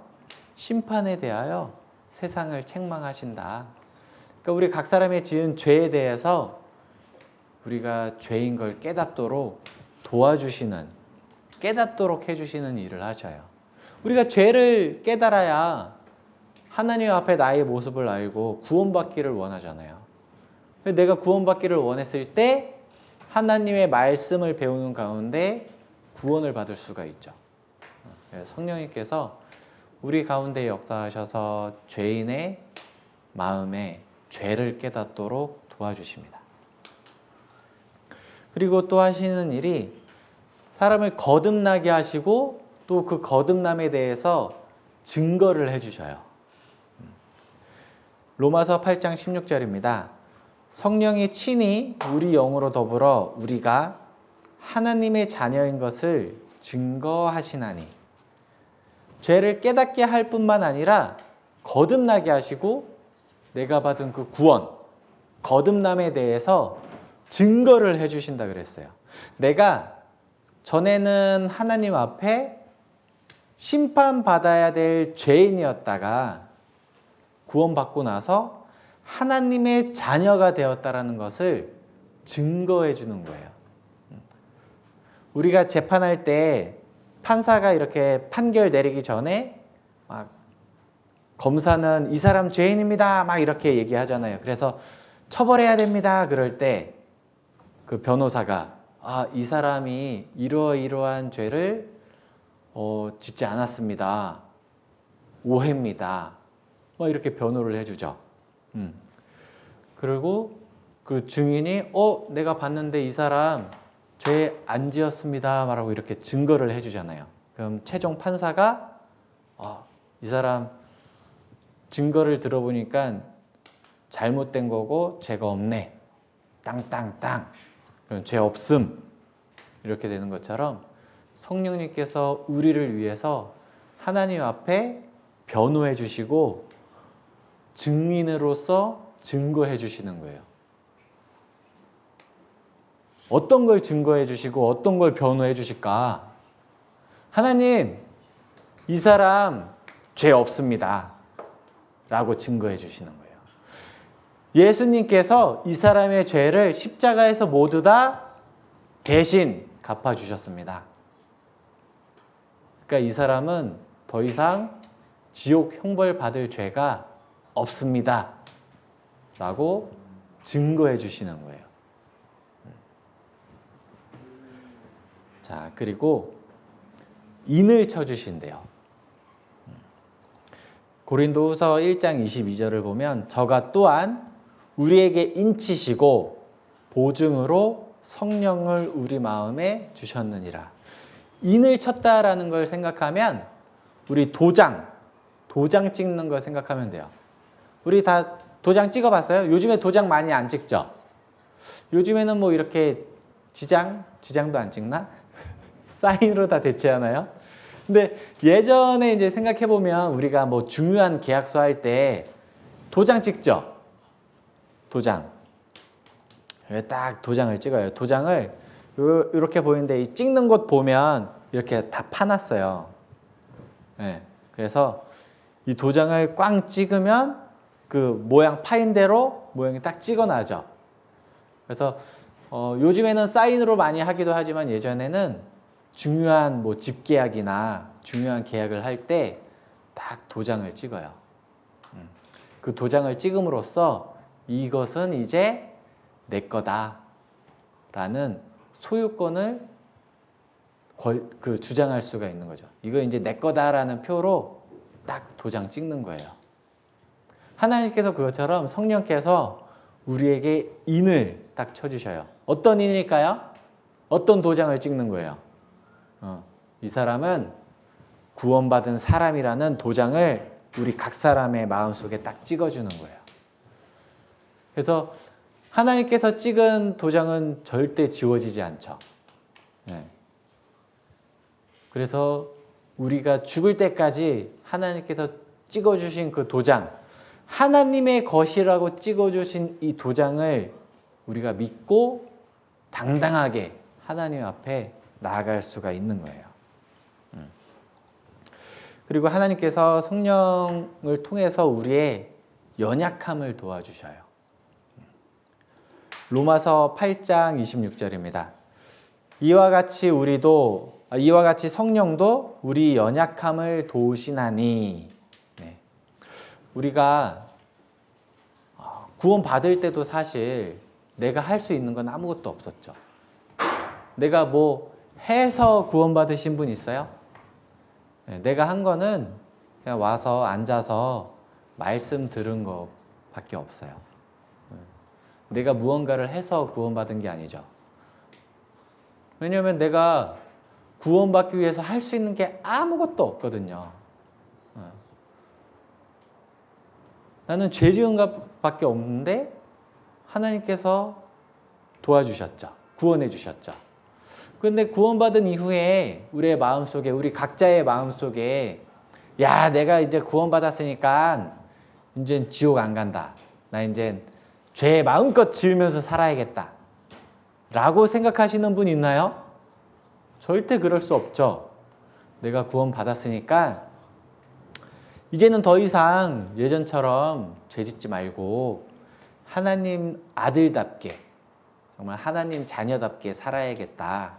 A: 심판에 대하여 세상을 책망하신다. 그러니까 우리 각 사람의 지은 죄에 대해서 우리가 죄인 걸 깨닫도록 도와주시는, 깨닫도록 해주시는 일을 하셔요. 우리가 죄를 깨달아야 하나님 앞에 나의 모습을 알고 구원받기를 원하잖아요. 내가 구원받기를 원했을 때 하나님의 말씀을 배우는 가운데 구원을 받을 수가 있죠. 성령님께서 우리 가운데 역사하셔서 죄인의 마음에 죄를 깨닫도록 도와주십니다. 그리고 또 하시는 일이 사람을 거듭나게 하시고 또 그 거듭남에 대해서 증거를 해주셔요. 로마서 8장 16절입니다. 성령이 친히 우리 영으로 더불어 우리가 하나님의 자녀인 것을 증거하시나니, 죄를 깨닫게 할 뿐만 아니라 거듭나게 하시고 내가 받은 그 구원, 거듭남에 대해서 증거를 해주신다 그랬어요. 내가 전에는 하나님 앞에 심판받아야 될 죄인이었다가 구원받고 나서 하나님의 자녀가 되었다라는 것을 증거해 주는 거예요. 우리가 재판할 때 판사가 이렇게 판결 내리기 전에 막 검사는 이 사람 죄인입니다 막 이렇게 얘기하잖아요. 그래서 처벌해야 됩니다. 그럴 때 그 변호사가 이 사람이 이러이러한 죄를 짓지 않았습니다. 오해입니다. 이렇게 변호를 해주죠. 그리고 그 증인이 내가 봤는데 이 사람 죄 안 지었습니다 말하고 이렇게 증거를 해주잖아요. 그럼 최종 판사가 이 사람 증거를 들어보니까 잘못된 거고 죄가 없네. 땅땅땅. 그럼 죄 없음. 이렇게 되는 것처럼 성령님께서 우리를 위해서 하나님 앞에 변호해 주시고 증인으로서 증거해 주시는 거예요. 어떤 걸 증거해 주시고 어떤 걸 변호해 주실까? 하나님, 이 사람 죄 없습니다 라고 증거해 주시는 거예요. 예수님께서 이 사람의 죄를 십자가에서 모두 다 대신 갚아주셨습니다. 그러니까 이 사람은 더 이상 지옥 형벌 받을 죄가 없습니다 라고 증거해 주시는 거예요. 자, 그리고 인을 쳐주신대요. 고린도후서 1장 22절을 보면 저가 또한 우리에게 인치시고 보증으로 성령을 우리 마음에 주셨느니라. 인을 쳤다라는 걸 생각하면 우리 도장 찍는 걸 생각하면 돼요. 우리 다 도장 찍어봤어요? 요즘에 도장 많이 안 찍죠? 요즘에는 뭐 이렇게 지장도 안 찍나? 사인으로 다 대체하나요? 근데 예전에 이제 생각해보면 우리가 뭐 중요한 계약서 할 때 도장 찍죠? 도장. 딱 도장을 찍어요. 도장을 이렇게 보이는데 이 찍는 곳 보면 이렇게 다 파놨어요. 네. 그래서 이 도장을 꽝 찍으면 그 모양 파인 대로 모양이 딱 찍어나죠. 그래서 요즘에는 사인으로 많이 하기도 하지만 예전에는 중요한 뭐 집계약이나 중요한 계약을 할 때 딱 도장을 찍어요. 그 도장을 찍음으로써 이것은 이제 내 거다라는 소유권을 주장할 수가 있는 거죠. 이거 이제 내 거다라는 표로 딱 도장 찍는 거예요. 하나님께서 그것처럼 성령께서 우리에게 인을 딱 쳐주셔요. 어떤 인일까요? 어떤 도장을 찍는 거예요? 이 사람은 구원받은 사람이라는 도장을 우리 각 사람의 마음속에 딱 찍어주는 거예요. 그래서 하나님께서 찍은 도장은 절대 지워지지 않죠. 네. 그래서 우리가 죽을 때까지 하나님께서 찍어주신 그 도장, 하나님의 것이라고 찍어주신 이 도장을 우리가 믿고 당당하게 하나님 앞에 나아갈 수가 있는 거예요. 그리고 하나님께서 성령을 통해서 우리의 연약함을 도와주셔요. 로마서 8장 26절입니다. 이와 같이 성령도 우리 연약함을 도우시나니. 네. 우리가 구원 받을 때도 사실 내가 할 수 있는 건 아무것도 없었죠. 내가 뭐 해서 구원 받으신 분 있어요? 네. 내가 한 거는 그냥 와서 앉아서 말씀 들은 것밖에 없어요. 내가 무언가를 해서 구원받은 게 아니죠. 왜냐하면 내가 구원받기 위해서 할 수 있는 게 아무것도 없거든요. 나는 죄 지은 것밖에 없는데 하나님께서 도와주셨죠. 구원해 주셨죠. 그런데 구원받은 이후에 우리의 마음속에, 우리 각자의 마음속에 야, 내가 이제 구원받았으니까 이제 지옥 안 간다. 나 이제 죄 마음껏 지으면서 살아야겠다. 라고 생각하시는 분 있나요? 절대 그럴 수 없죠. 내가 구원받았으니까 이제는 더 이상 예전처럼 죄 짓지 말고 하나님 아들답게, 정말 하나님 자녀답게 살아야겠다.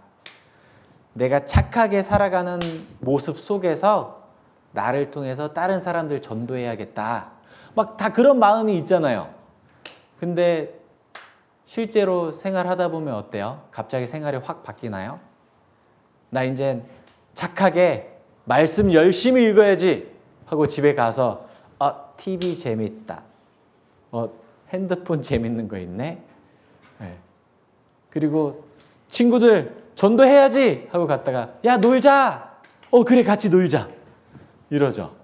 A: 내가 착하게 살아가는 모습 속에서 나를 통해서 다른 사람들 전도해야겠다. 막 다 그런 마음이 있잖아요. 근데 실제로 생활하다 보면 어때요? 갑자기 생활이 확 바뀌나요? 나 이제 착하게 말씀 열심히 읽어야지 하고 집에 가서 TV 재밌다. 핸드폰 재밌는 거 있네. 네. 그리고 친구들 전도해야지 하고 갔다가 야 놀자. 그래 같이 놀자. 이러죠.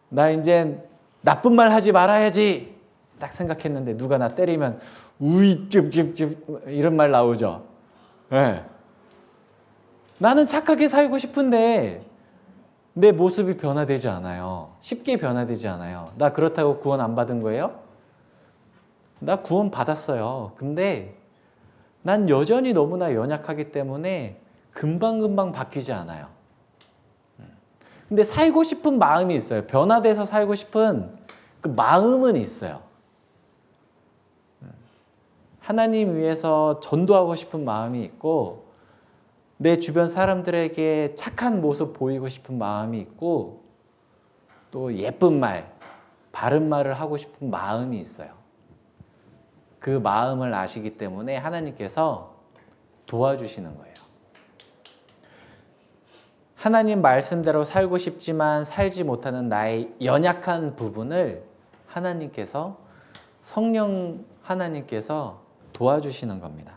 A: 나 이제 나쁜 말 하지 말아야지. 딱 생각했는데 누가 나 때리면 우이 찝찝찝 이런 말 나오죠. 네. 나는 착하게 살고 싶은데 내 모습이 변화되지 않아요. 쉽게 변화되지 않아요. 나 그렇다고 구원 안 받은 거예요? 나 구원 받았어요. 근데 난 여전히 너무나 연약하기 때문에 금방금방 바뀌지 않아요. 근데 살고 싶은 마음이 있어요. 변화돼서 살고 싶은 그 마음은 있어요. 하나님 위해서 전도하고 싶은 마음이 있고 내 주변 사람들에게 착한 모습 보이고 싶은 마음이 있고 또 예쁜 말, 바른 말을 하고 싶은 마음이 있어요. 그 마음을 아시기 때문에 하나님께서 도와주시는 거예요. 하나님 말씀대로 살고 싶지만 살지 못하는 나의 연약한 부분을 하나님께서 성령 하나님께서 도와주시는 겁니다.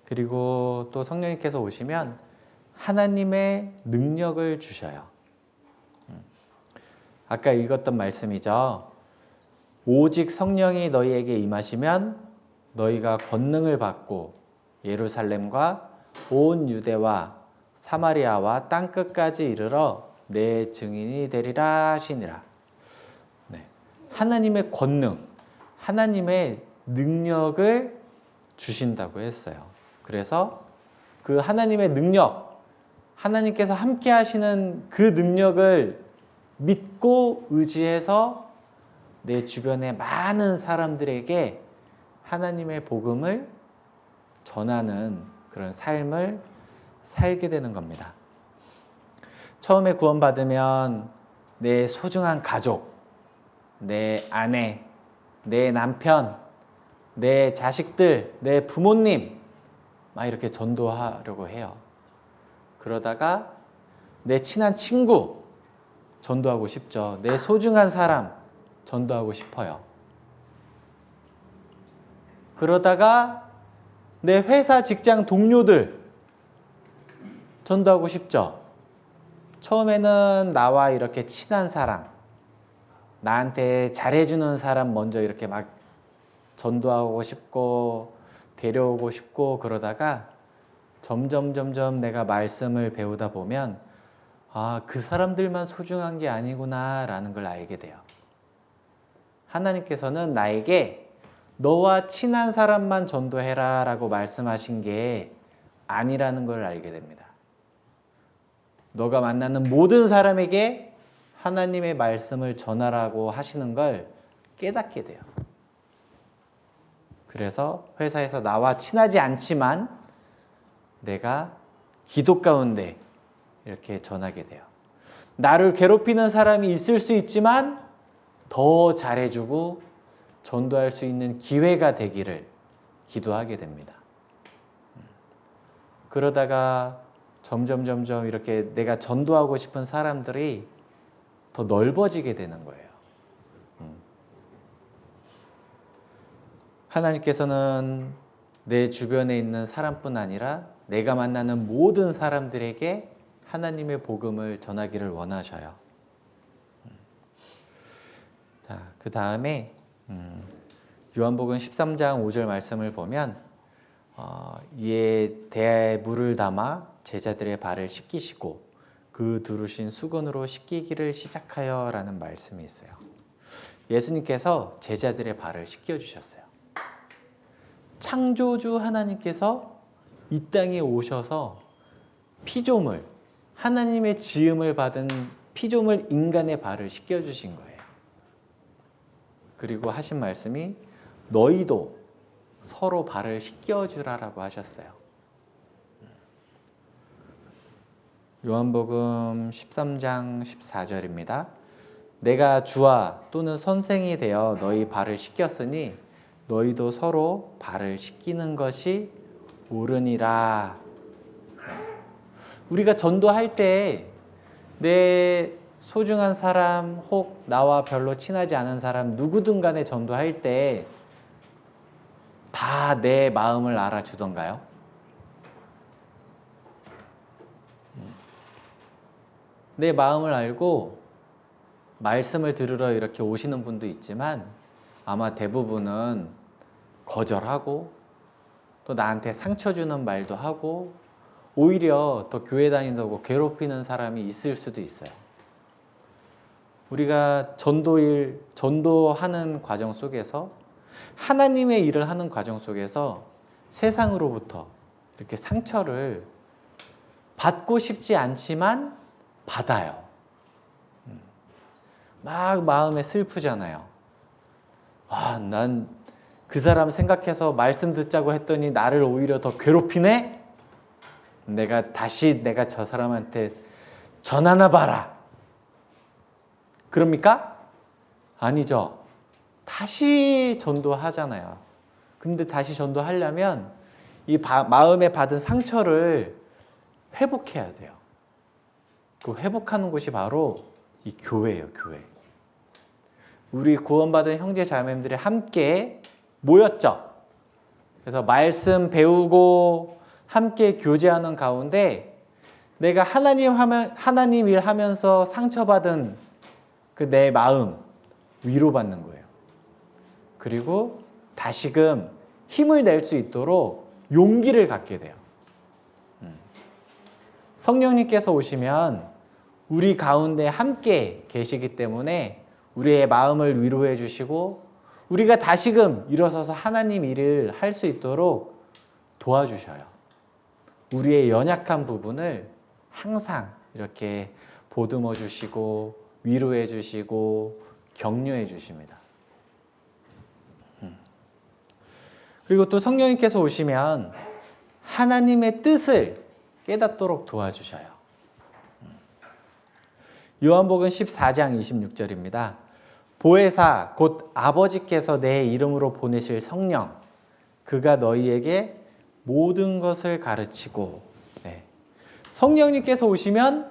A: 그리고 또 성령님께서 오시면 하나님의 능력을 주셔요. 아까 읽었던 말씀이죠. 오직 성령이 너희에게 임하시면 너희가 권능을 받고 예루살렘과 온 유대와 사마리아와 땅끝까지 이르러 내 증인이 되리라 하시니라. 네. 하나님의 권능, 하나님의 능력을 주신다고 했어요. 그래서 그 하나님의 능력, 하나님께서 함께 하시는 그 능력을 믿고 의지해서 내 주변의 많은 사람들에게 하나님의 복음을 전하는 그런 삶을 살게 되는 겁니다. 처음에 구원받으면 내 소중한 가족, 내 아내, 내 남편, 내 자식들, 내 부모님 막 이렇게 전도하려고 해요. 그러다가 내 친한 친구 전도하고 싶죠. 내 소중한 사람 전도하고 싶어요. 그러다가 내 회사 직장 동료들 전도하고 싶죠. 처음에는 나와 이렇게 친한 사람, 나한테 잘해주는 사람 먼저 이렇게 막 전도하고 싶고 데려오고 싶고 그러다가 점점 내가 말씀을 배우다 보면 그 사람들만 소중한 게 아니구나 라는 걸 알게 돼요. 하나님께서는 나에게 너와 친한 사람만 전도해라 라고 말씀하신 게 아니라는 걸 알게 됩니다. 너가 만나는 모든 사람에게 하나님의 말씀을 전하라고 하시는 걸 깨닫게 돼요. 그래서 회사에서 나와 친하지 않지만 내가 기도 가운데 이렇게 전하게 돼요. 나를 괴롭히는 사람이 있을 수 있지만 더 잘해주고 전도할 수 있는 기회가 되기를 기도하게 됩니다. 그러다가 점점 이렇게 내가 전도하고 싶은 사람들이 더 넓어지게 되는 거예요. 하나님께서는 내 주변에 있는 사람뿐 아니라 내가 만나는 모든 사람들에게 하나님의 복음을 전하기를 원하셔요. 자, 그 다음에 요한복음 13장 5절 말씀을 보면 이에 대야에 물을 담아 제자들의 발을 씻기시고 그 두르신 수건으로 씻기기를 시작하여 라는 말씀이 있어요. 예수님께서 제자들의 발을 씻겨주셨어요. 창조주 하나님께서 이 땅에 오셔서 피조물, 하나님의 지음을 받은 피조물 인간의 발을 씻겨주신 거예요. 그리고 하신 말씀이 너희도 서로 발을 씻겨주라라고 하셨어요. 요한복음 13장 14절입니다. 내가 주와 또는 선생이 되어 너희 발을 씻겼으니 너희도 서로 발을 씻기는 것이 옳으니라. 우리가 전도할 때 내 소중한 사람 혹 나와 별로 친하지 않은 사람 누구든 간에 전도할 때 다 내 마음을 알아주던가요? 내 마음을 알고 말씀을 들으러 이렇게 오시는 분도 있지만 아마 대부분은 거절하고 또 나한테 상처 주는 말도 하고 오히려 더 교회 다닌다고 괴롭히는 사람이 있을 수도 있어요. 우리가 전도하는 과정 속에서 하나님의 일을 하는 과정 속에서 세상으로부터 이렇게 상처를 받고 싶지 않지만 받아요. 막 마음에 슬프잖아요. 난 그 사람 생각해서 말씀 듣자고 했더니 나를 오히려 더 괴롭히네? 내가 저 사람한테 전하나 봐라. 그럽니까? 아니죠. 다시 전도하잖아요. 근데 다시 전도하려면 이 마음에 받은 상처를 회복해야 돼요. 그 회복하는 곳이 바로 이 교회예요, 교회. 우리 구원받은 형제 자매님들이 함께 모였죠. 그래서 말씀 배우고 함께 교제하는 가운데 내가 하나님 일 하면서 상처받은 그 내 마음 위로받는 거예요. 그리고 다시금 힘을 낼 수 있도록 용기를 갖게 돼요. 성령님께서 오시면 우리 가운데 함께 계시기 때문에 우리의 마음을 위로해 주시고 우리가 다시금 일어서서 하나님 일을 할 수 있도록 도와주셔요. 우리의 연약한 부분을 항상 이렇게 보듬어 주시고 위로해 주시고 격려해 주십니다. 그리고 또 성령님께서 오시면 하나님의 뜻을 깨닫도록 도와주셔요. 요한복음 14장 26절입니다. 보혜사 곧 아버지께서 내 이름으로 보내실 성령 그가 너희에게 모든 것을 가르치고 성령님께서 오시면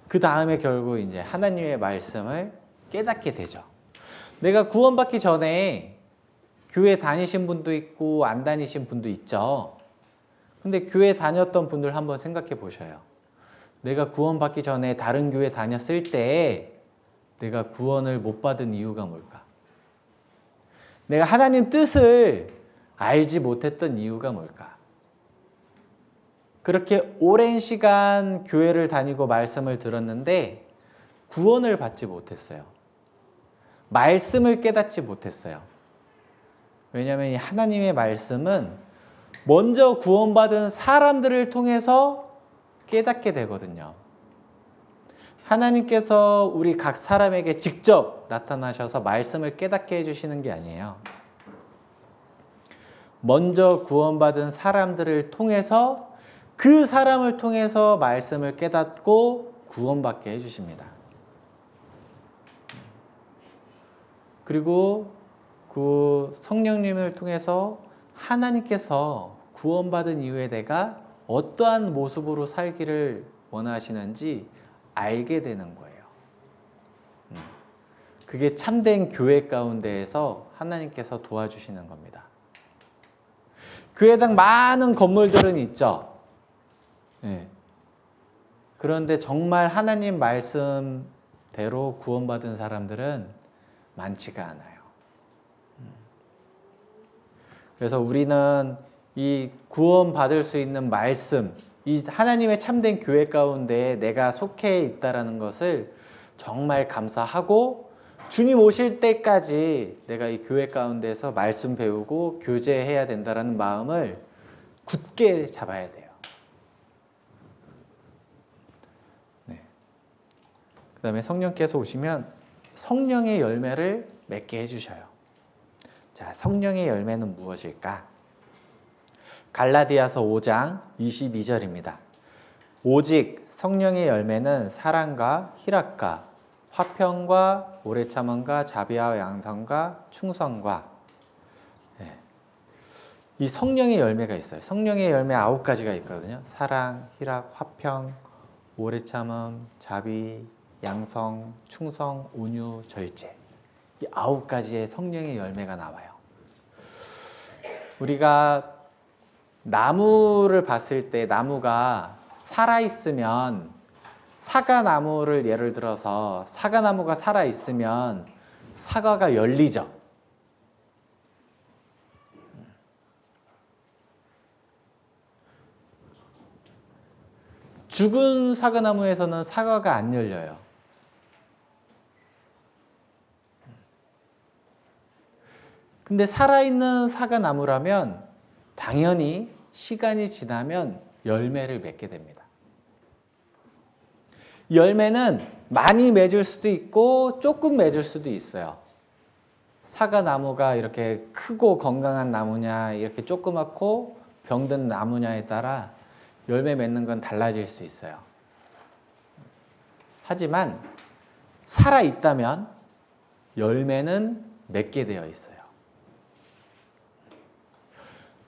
A: 그 다음에 결국 이제 하나님의 말씀을 깨닫게 되죠. 내가 구원받기 전에 교회 다니신 분도 있고 안 다니신 분도 있죠. 근데 교회 다녔던 분들 한번 생각해 보셔요. 내가 구원받기 전에 다른 교회 다녔을 때 내가 구원을 못 받은 이유가 뭘까? 내가 하나님 뜻을 알지 못했던 이유가 뭘까? 그렇게 오랜 시간 교회를 다니고 말씀을 들었는데 구원을 받지 못했어요. 말씀을 깨닫지 못했어요. 왜냐하면 이 하나님의 말씀은 먼저 구원받은 사람들을 통해서 깨닫게 되거든요. 하나님께서 우리 각 사람에게 직접 나타나셔서 말씀을 깨닫게 해주시는 게 아니에요. 먼저 구원받은 사람들을 통해서 그 사람을 통해서 말씀을 깨닫고 구원받게 해주십니다. 그리고 그 성령님을 통해서 하나님께서 구원받은 이후에 내가 어떠한 모습으로 살기를 원하시는지 알게 되는 거예요. 그게 참된 교회 가운데에서 하나님께서 도와주시는 겁니다. 교회당 많은 건물들은 있죠. 네. 그런데 정말 하나님 말씀대로 구원받은 사람들은 많지가 않아요. 그래서 우리는 이 구원받을 수 있는 말씀, 이 하나님의 참된 교회 가운데 내가 속해 있다라는 것을 정말 감사하고 주님 오실 때까지 내가 이 교회 가운데서 말씀 배우고 교제해야 된다라는 마음을 굳게 잡아야 돼요. 네. 그 다음에 성령께서 오시면 성령의 열매를 맺게 해주셔요. 자, 성령의 열매는 무엇일까? 갈라디아서 5장 22절입니다. 오직 성령의 열매는 사랑과 희락과 화평과 오래 참음과 자비와 양선과 충성과, 이 성령의 열매가 있어요. 성령의 열매 9가지가 있거든요. 사랑, 희락, 화평, 오래 참음, 자비, 양성, 충성, 온유, 절제. 이 9가지의 성령의 열매가 나와요. 우리가 나무를 봤을 때 나무가 살아있으면, 사과나무를 예를 들어서 사과나무가 살아있으면 사과가 열리죠. 죽은 사과나무에서는 사과가 안 열려요. 근데 살아있는 사과나무라면 당연히 시간이 지나면 열매를 맺게 됩니다. 열매는 많이 맺을 수도 있고 조금 맺을 수도 있어요. 사과나무가 이렇게 크고 건강한 나무냐, 이렇게 조그맣고 병든 나무냐에 따라 열매 맺는 건 달라질 수 있어요. 하지만 살아있다면 열매는 맺게 되어 있어요.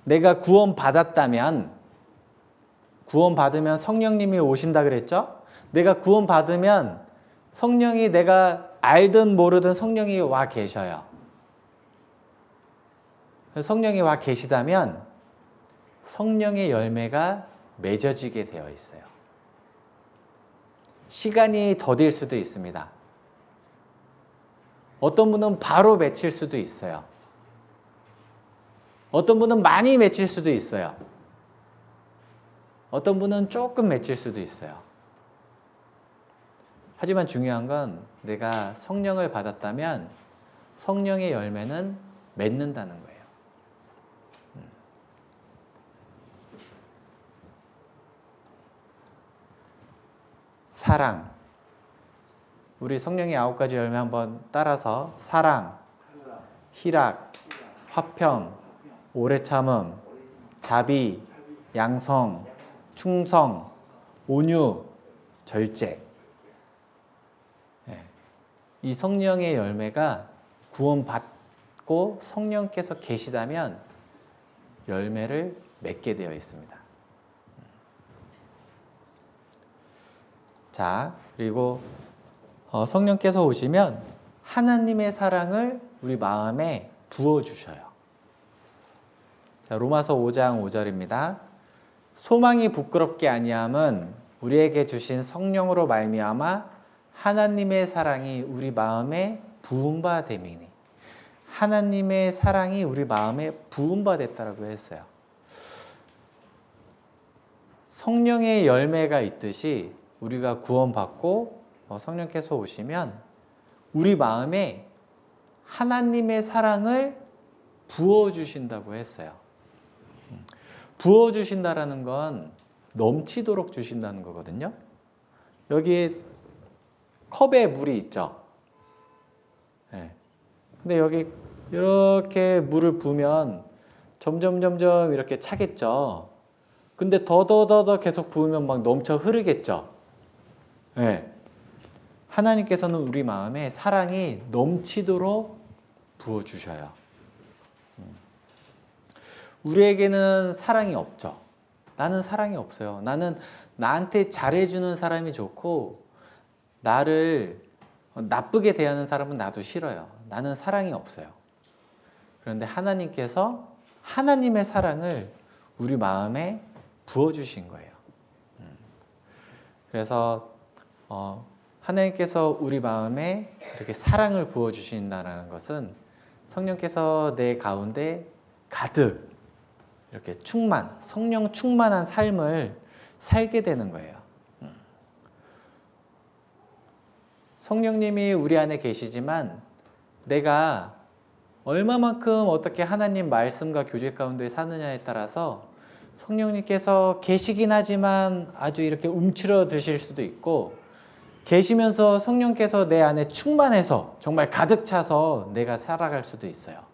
A: 내가 구원받았다면, 구원받으면 성령님이 오신다 그랬죠? 내가 구원받으면 성령이, 내가 알든 모르든 성령이 와 계셔요. 성령이 와 계시다면 성령의 열매가 맺어지게 되어 있어요. 시간이 더딜 수도 있습니다. 어떤 분은 바로 맺힐 수도 있어요. 어떤 분은 많이 맺힐 수도 있어요. 어떤 분은 조금 맺힐 수도 있어요. 하지만 중요한 건 내가 성령을 받았다면 성령의 열매는 맺는다는 거예요. 사랑. 우리 성령의 9가지 열매 한번 따라서 사랑, 희락, 화평, 오래 참음, 자비, 양성, 충성, 온유, 절제. 이 성령의 열매가 구원받고 성령께서 계시다면 열매를 맺게 되어 있습니다. 자, 그리고 성령께서 오시면 하나님의 사랑을 우리 마음에 부어주셔요. 자, 로마서 5장 5절입니다. 소망이 부끄럽게 아니함은 우리에게 주신 성령으로 말미암아 하나님의 사랑이 우리 마음에 부음바 됨이니. 하나님의 사랑이 우리 마음에 부음바 됐다라고 했어요. 성령의 열매가 있듯이 우리가 구원받고 성령께서 오시면 우리 마음에 하나님의 사랑을 부어주신다고 했어요. 부어주신다라는 건 넘치도록 주신다는 거거든요. 여기 컵에 물이 있죠. 네. 근데 여기 이렇게 물을 부으면 점점 이렇게 차겠죠. 근데 더 계속 부으면 막 넘쳐 흐르겠죠. 네. 하나님께서는 우리 마음에 사랑이 넘치도록 부어주셔요. 우리에게는 사랑이 없죠. 나는 사랑이 없어요. 나는 나한테 잘해주는 사람이 좋고 나를 나쁘게 대하는 사람은 나도 싫어요. 나는 사랑이 없어요. 그런데 하나님께서 하나님의 사랑을 우리 마음에 부어주신 거예요. 그래서 하나님께서 우리 마음에 이렇게 사랑을 부어주신다는 것은 성령께서 내 가운데 가득 이렇게 성령 충만한 삶을 살게 되는 거예요. 성령님이 우리 안에 계시지만 내가 얼마만큼 어떻게 하나님 말씀과 교제 가운데 사느냐에 따라서 성령님께서 계시긴 하지만 아주 이렇게 움츠러 드실 수도 있고 계시면서 성령께서 내 안에 충만해서 정말 가득 차서 내가 살아갈 수도 있어요.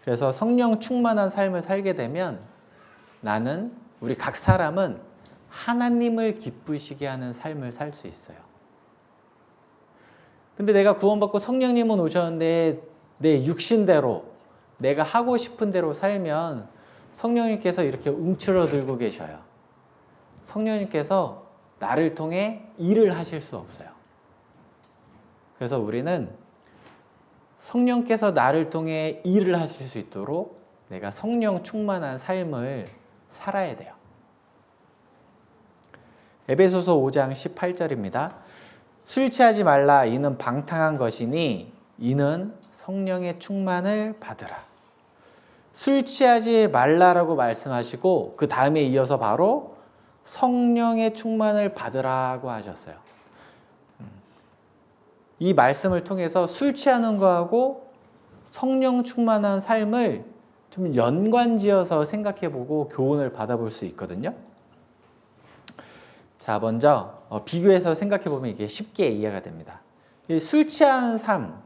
A: 그래서 성령 충만한 삶을 살게 되면 우리 각 사람은 하나님을 기쁘시게 하는 삶을 살 수 있어요. 근데 내가 구원받고 성령님은 오셨는데 내 육신대로 내가 하고 싶은 대로 살면 성령님께서 이렇게 움츠러들고 계셔요. 성령님께서 나를 통해 일을 하실 수 없어요. 그래서 우리는 성령께서 나를 통해 일을 하실 수 있도록 내가 성령 충만한 삶을 살아야 돼요. 에베소서 5장 18절입니다. 술 취하지 말라. 이는 방탕한 것이니 이는 성령의 충만을 받으라. 술 취하지 말라라고 말씀하시고 그 다음에 이어서 바로 성령의 충만을 받으라고 하셨어요. 이 말씀을 통해서 술 취하는 거하고 성령 충만한 삶을 좀 연관지어서 생각해보고 교훈을 받아볼 수 있거든요. 자, 먼저 비교해서 생각해보면 이게 쉽게 이해가 됩니다. 술 취한 삶,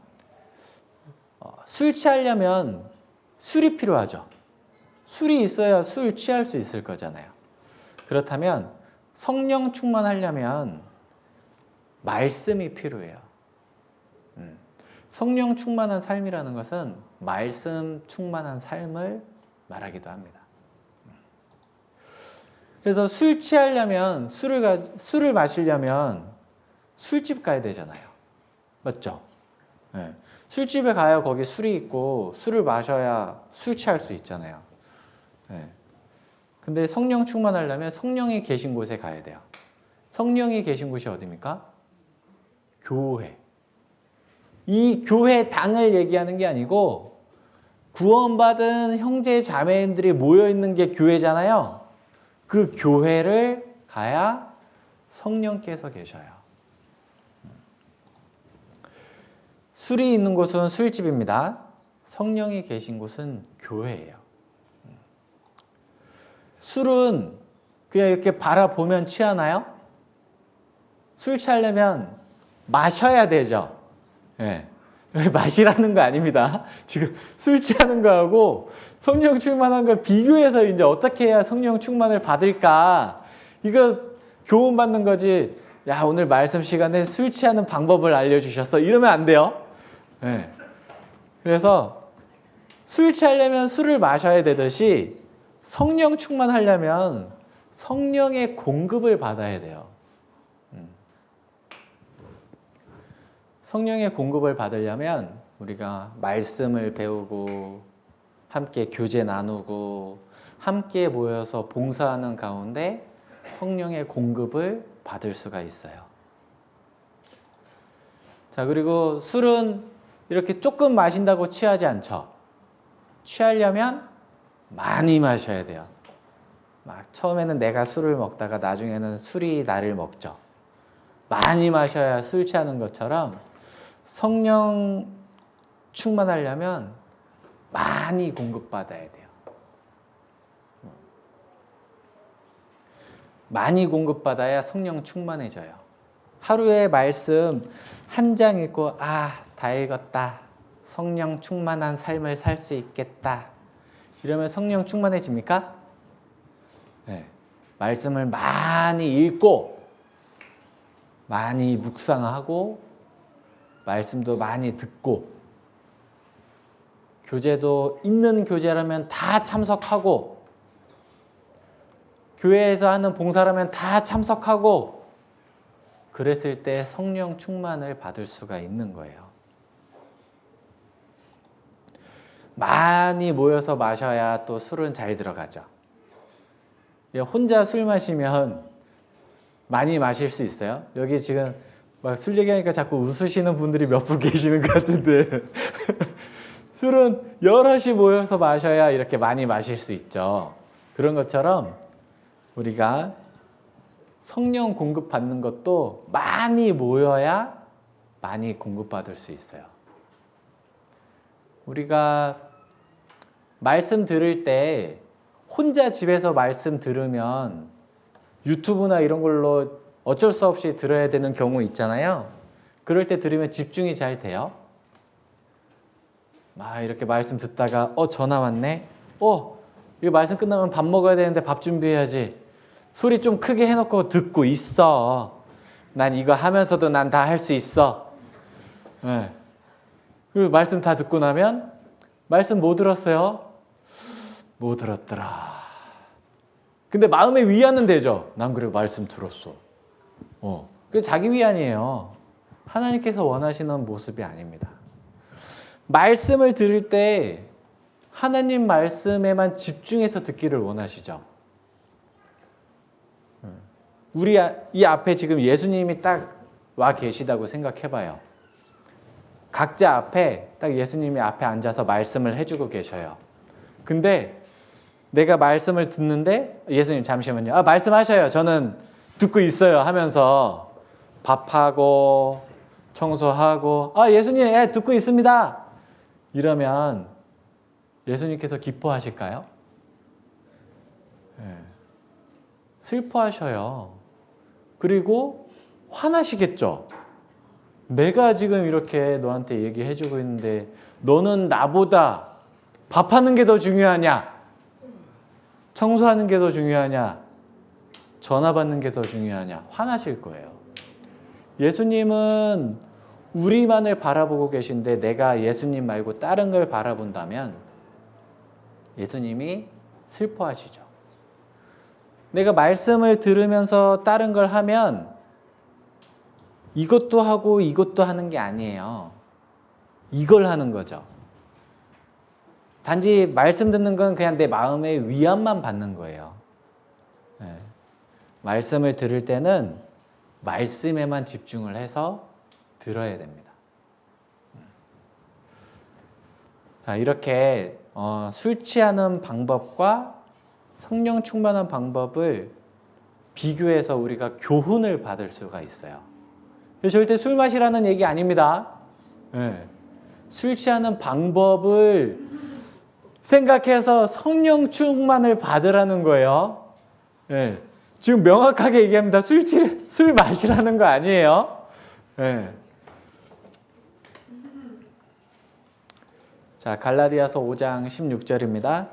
A: 술 취하려면 술이 필요하죠. 술이 있어야 술 취할 수 있을 거잖아요. 그렇다면 성령 충만하려면 말씀이 필요해요. 성령 충만한 삶이라는 것은 말씀 충만한 삶을 말하기도 합니다. 그래서 술 취하려면 술을 마시려면 술집 가야 되잖아요. 맞죠? 네. 술집에 가야 거기 술이 있고 술을 마셔야 술 취할 수 있잖아요. 네. 근데 성령 충만하려면 성령이 계신 곳에 가야 돼요. 성령이 계신 곳이 어디입니까? 교회. 이 교회당을 얘기하는 게 아니고 구원받은 형제 자매님들이 모여있는 게 교회잖아요. 그 교회를 가야 성령께서 계셔요. 술이 있는 곳은 술집입니다. 성령이 계신 곳은 교회예요. 술은 그냥 이렇게 바라보면 취하나요? 술 취하려면 마셔야 되죠. 네. 마시라는 거 아닙니다. 지금 술 취하는 거하고 성령 충만한 걸 비교해서 이제 어떻게 해야 성령 충만을 받을까? 이거 교훈 받는 거지. 야, 오늘 말씀 시간에 술 취하는 방법을 알려주셨어. 이러면 안 돼요. 네. 그래서 술 취하려면 술을 마셔야 되듯이 성령 충만하려면 성령의 공급을 받아야 돼요. 성령의 공급을 받으려면 우리가 말씀을 배우고 함께 교제 나누고 함께 모여서 봉사하는 가운데 성령의 공급을 받을 수가 있어요. 자, 그리고 술은 이렇게 조금 마신다고 취하지 않죠. 취하려면 많이 마셔야 돼요. 막 처음에는 내가 술을 먹다가 나중에는 술이 나를 먹죠. 많이 마셔야 술 취하는 것처럼 성령 충만하려면 많이 공급받아야 돼요. 많이 공급받아야 성령 충만해져요. 하루에 말씀 한 장 읽고 다 읽었다. 성령 충만한 삶을 살 수 있겠다. 이러면 성령 충만해집니까? 네. 말씀을 많이 읽고 많이 묵상하고 말씀도 많이 듣고 교제도 있는 교제라면 다 참석하고 교회에서 하는 봉사라면 다 참석하고 그랬을 때 성령 충만을 받을 수가 있는 거예요. 많이 모여서 마셔야 또 술은 잘 들어가죠. 혼자 술 마시면 많이 마실 수 있어요? 여기 지금 막 술 얘기하니까 자꾸 웃으시는 분들이 몇 분 계시는 것 같은데 술은 여럿이 모여서 마셔야 이렇게 많이 마실 수 있죠. 그런 것처럼 우리가 성령 공급받는 것도 많이 모여야 많이 공급받을 수 있어요. 우리가 말씀 들을 때 혼자 집에서 말씀 들으면 유튜브나 이런 걸로 어쩔 수 없이 들어야 되는 경우 있잖아요. 그럴 때 들으면 집중이 잘 돼요. 이렇게 말씀 듣다가 전화 왔네? 이거 말씀 끝나면 밥 먹어야 되는데 밥 준비해야지. 소리 좀 크게 해놓고 듣고 있어. 난 이거 하면서도 난 다 할 수 있어. 네. 그 말씀 다 듣고 나면 말씀 뭐 들었어요? 못 들었더라. 근데 마음에 위안은 되죠. 난 그래 말씀 들었어. 그 자기 위안이에요. 하나님께서 원하시는 모습이 아닙니다. 말씀을 들을 때 하나님 말씀에만 집중해서 듣기를 원하시죠. 우리 이 앞에 지금 예수님이 딱 와 계시다고 생각해봐요. 각자 앞에 딱 예수님이 앞에 앉아서 말씀을 해주고 계셔요. 근데 내가 말씀을 듣는데 예수님 잠시만요. 말씀하셔요. 저는 듣고 있어요 하면서 밥하고 청소하고 예수님 듣고 있습니다. 이러면 예수님께서 기뻐하실까요? 네. 슬퍼하셔요. 그리고 화나시겠죠. 내가 지금 이렇게 너한테 얘기해주고 있는데 너는 나보다 밥하는 게 더 중요하냐? 청소하는 게 더 중요하냐? 전화 받는 게 더 중요하냐? 화나실 거예요. 예수님은 우리만을 바라보고 계신데 내가 예수님 말고 다른 걸 바라본다면 예수님이 슬퍼하시죠. 내가 말씀을 들으면서 다른 걸 하면 이것도 하고 이것도 하는 게 아니에요. 이걸 하는 거죠. 단지 말씀 듣는 건 그냥 내 마음의 위안만 받는 거예요. 네. 말씀을 들을 때는 말씀에만 집중을 해서 들어야 됩니다. 이렇게 술 취하는 방법과 성령 충만한 방법을 비교해서 우리가 교훈을 받을 수가 있어요. 절대 술 마시라는 얘기 아닙니다. 네. 술 취하는 방법을 생각해서 성령 충만을 받으라는 거예요. 네. 지금 명확하게 얘기합니다. 술 마시라는 거 아니에요. 네. 자, 갈라디아서 5장 16절입니다.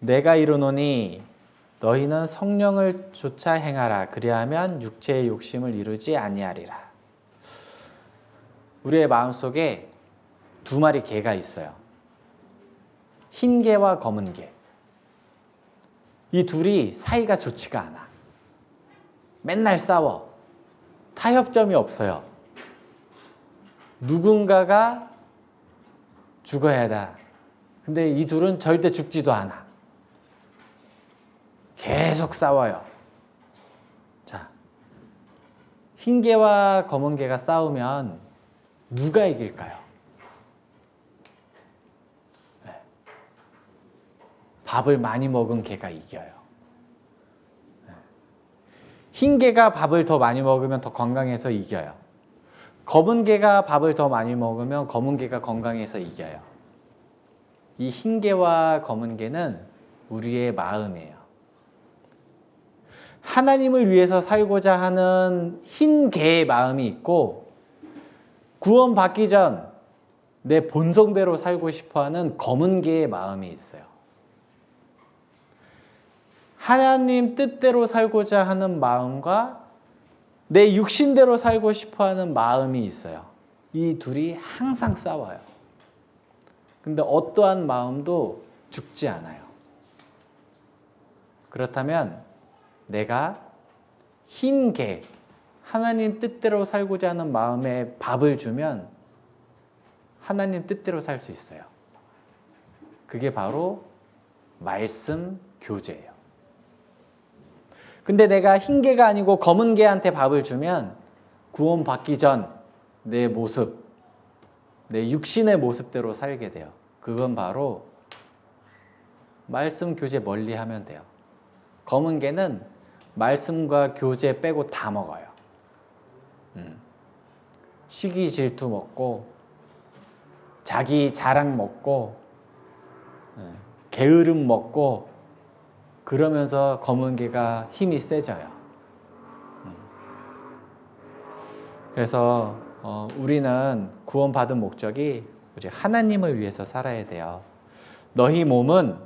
A: 내가 이르노니 너희는 성령을 쫓아 행하라. 그리하면 육체의 욕심을 이루지 아니하리라. 우리의 마음속에 두 마리 개가 있어요. 흰 개와 검은 개. 이 둘이 사이가 좋지가 않아. 맨날 싸워. 타협점이 없어요. 누군가가 죽어야 한다. 근데 이 둘은 절대 죽지도 않아. 계속 싸워요. 자, 흰 개와 검은 개가 싸우면 누가 이길까요? 네. 밥을 많이 먹은 개가 이겨요. 네. 흰 개가 밥을 더 많이 먹으면 더 건강해서 이겨요. 검은 개가 밥을 더 많이 먹으면 검은 개가 건강해서 이겨요. 이 흰 개와 검은 개는 우리의 마음이에요. 하나님을 위해서 살고자 하는 흰 개의 마음이 있고, 구원받기 전 내 본성대로 살고 싶어하는 검은 개의 마음이 있어요. 하나님 뜻대로 살고자 하는 마음과 내 육신대로 살고 싶어하는 마음이 있어요. 이 둘이 항상 싸워요. 근데 어떠한 마음도 죽지 않아요. 그렇다면 내가 흰 개, 하나님 뜻대로 살고자 하는 마음에 밥을 주면 하나님 뜻대로 살 수 있어요. 그게 바로 말씀 교제예요. 근데 내가 흰 개가 아니고 검은 개한테 밥을 주면 구원받기 전 내 모습, 내 육신의 모습대로 살게 돼요. 그건 바로 말씀 교제 멀리 하면 돼요. 검은 개는 말씀과 교제 빼고 다 먹어요. 시기 질투 먹고, 자기 자랑 먹고, 게으름 먹고, 그러면서 검은 개가 힘이 세져요. 그래서 우리는 구원받은 목적이 오직 하나님을 위해서 살아야 돼요. 너희 몸은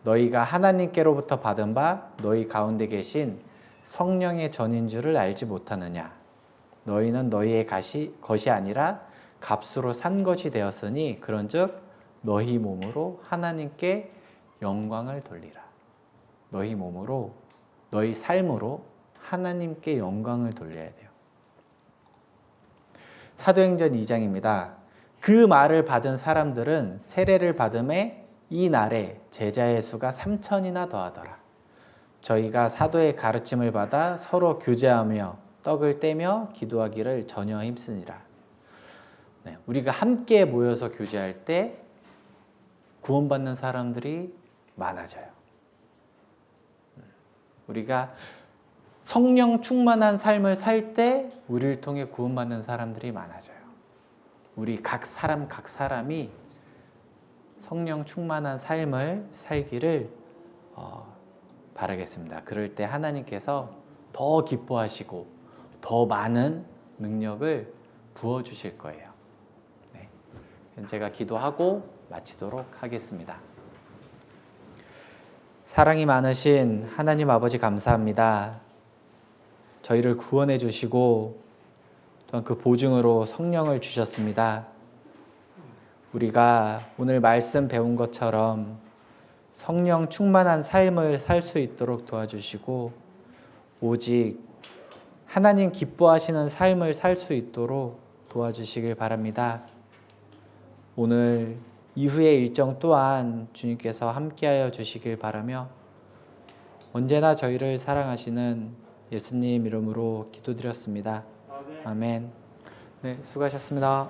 A: 너희가 하나님께로부터 받은 바 너희 가운데 계신 성령의 전인 줄을 알지 못하느냐. 너희는 너희의 것이 아니라 값으로 산 것이 되었으니 그런즉 너희 몸으로 하나님께 영광을 돌리라. 너희 몸으로, 너희 삶으로 하나님께 영광을 돌려야 돼요. 사도행전 2장입니다. 그 말을 받은 사람들은 세례를 받음에 이 날에 제자의 수가 3,000이나 더하더라. 저희가 사도의 가르침을 받아 서로 교제하며 떡을 떼며 기도하기를 전혀 힘쓰니라. 우리가 함께 모여서 교제할 때 구원받는 사람들이 많아져요. 우리가 성령 충만한 삶을 살 때 우리를 통해 구원받는 사람들이 많아져요. 우리 각 사람이 성령 충만한 삶을 살기를 바라겠습니다. 그럴 때 하나님께서 더 기뻐하시고 더 많은 능력을 부어주실 거예요. 네. 제가 기도하고 마치도록 하겠습니다. 사랑이 많으신 하나님 아버지 감사합니다. 저희를 구원해 주시고 또한 그 보증으로 성령을 주셨습니다. 우리가 오늘 말씀 배운 것처럼 성령 충만한 삶을 살 수 있도록 도와주시고 오직 하나님 기뻐하시는 삶을 살 수 있도록 도와주시길 바랍니다. 오늘 이후의 일정 또한 주님께서 함께하여 주시길 바라며 언제나 저희를 사랑하시는 예수님 이름으로 기도드렸습니다. 아멘. 네, 수고하셨습니다.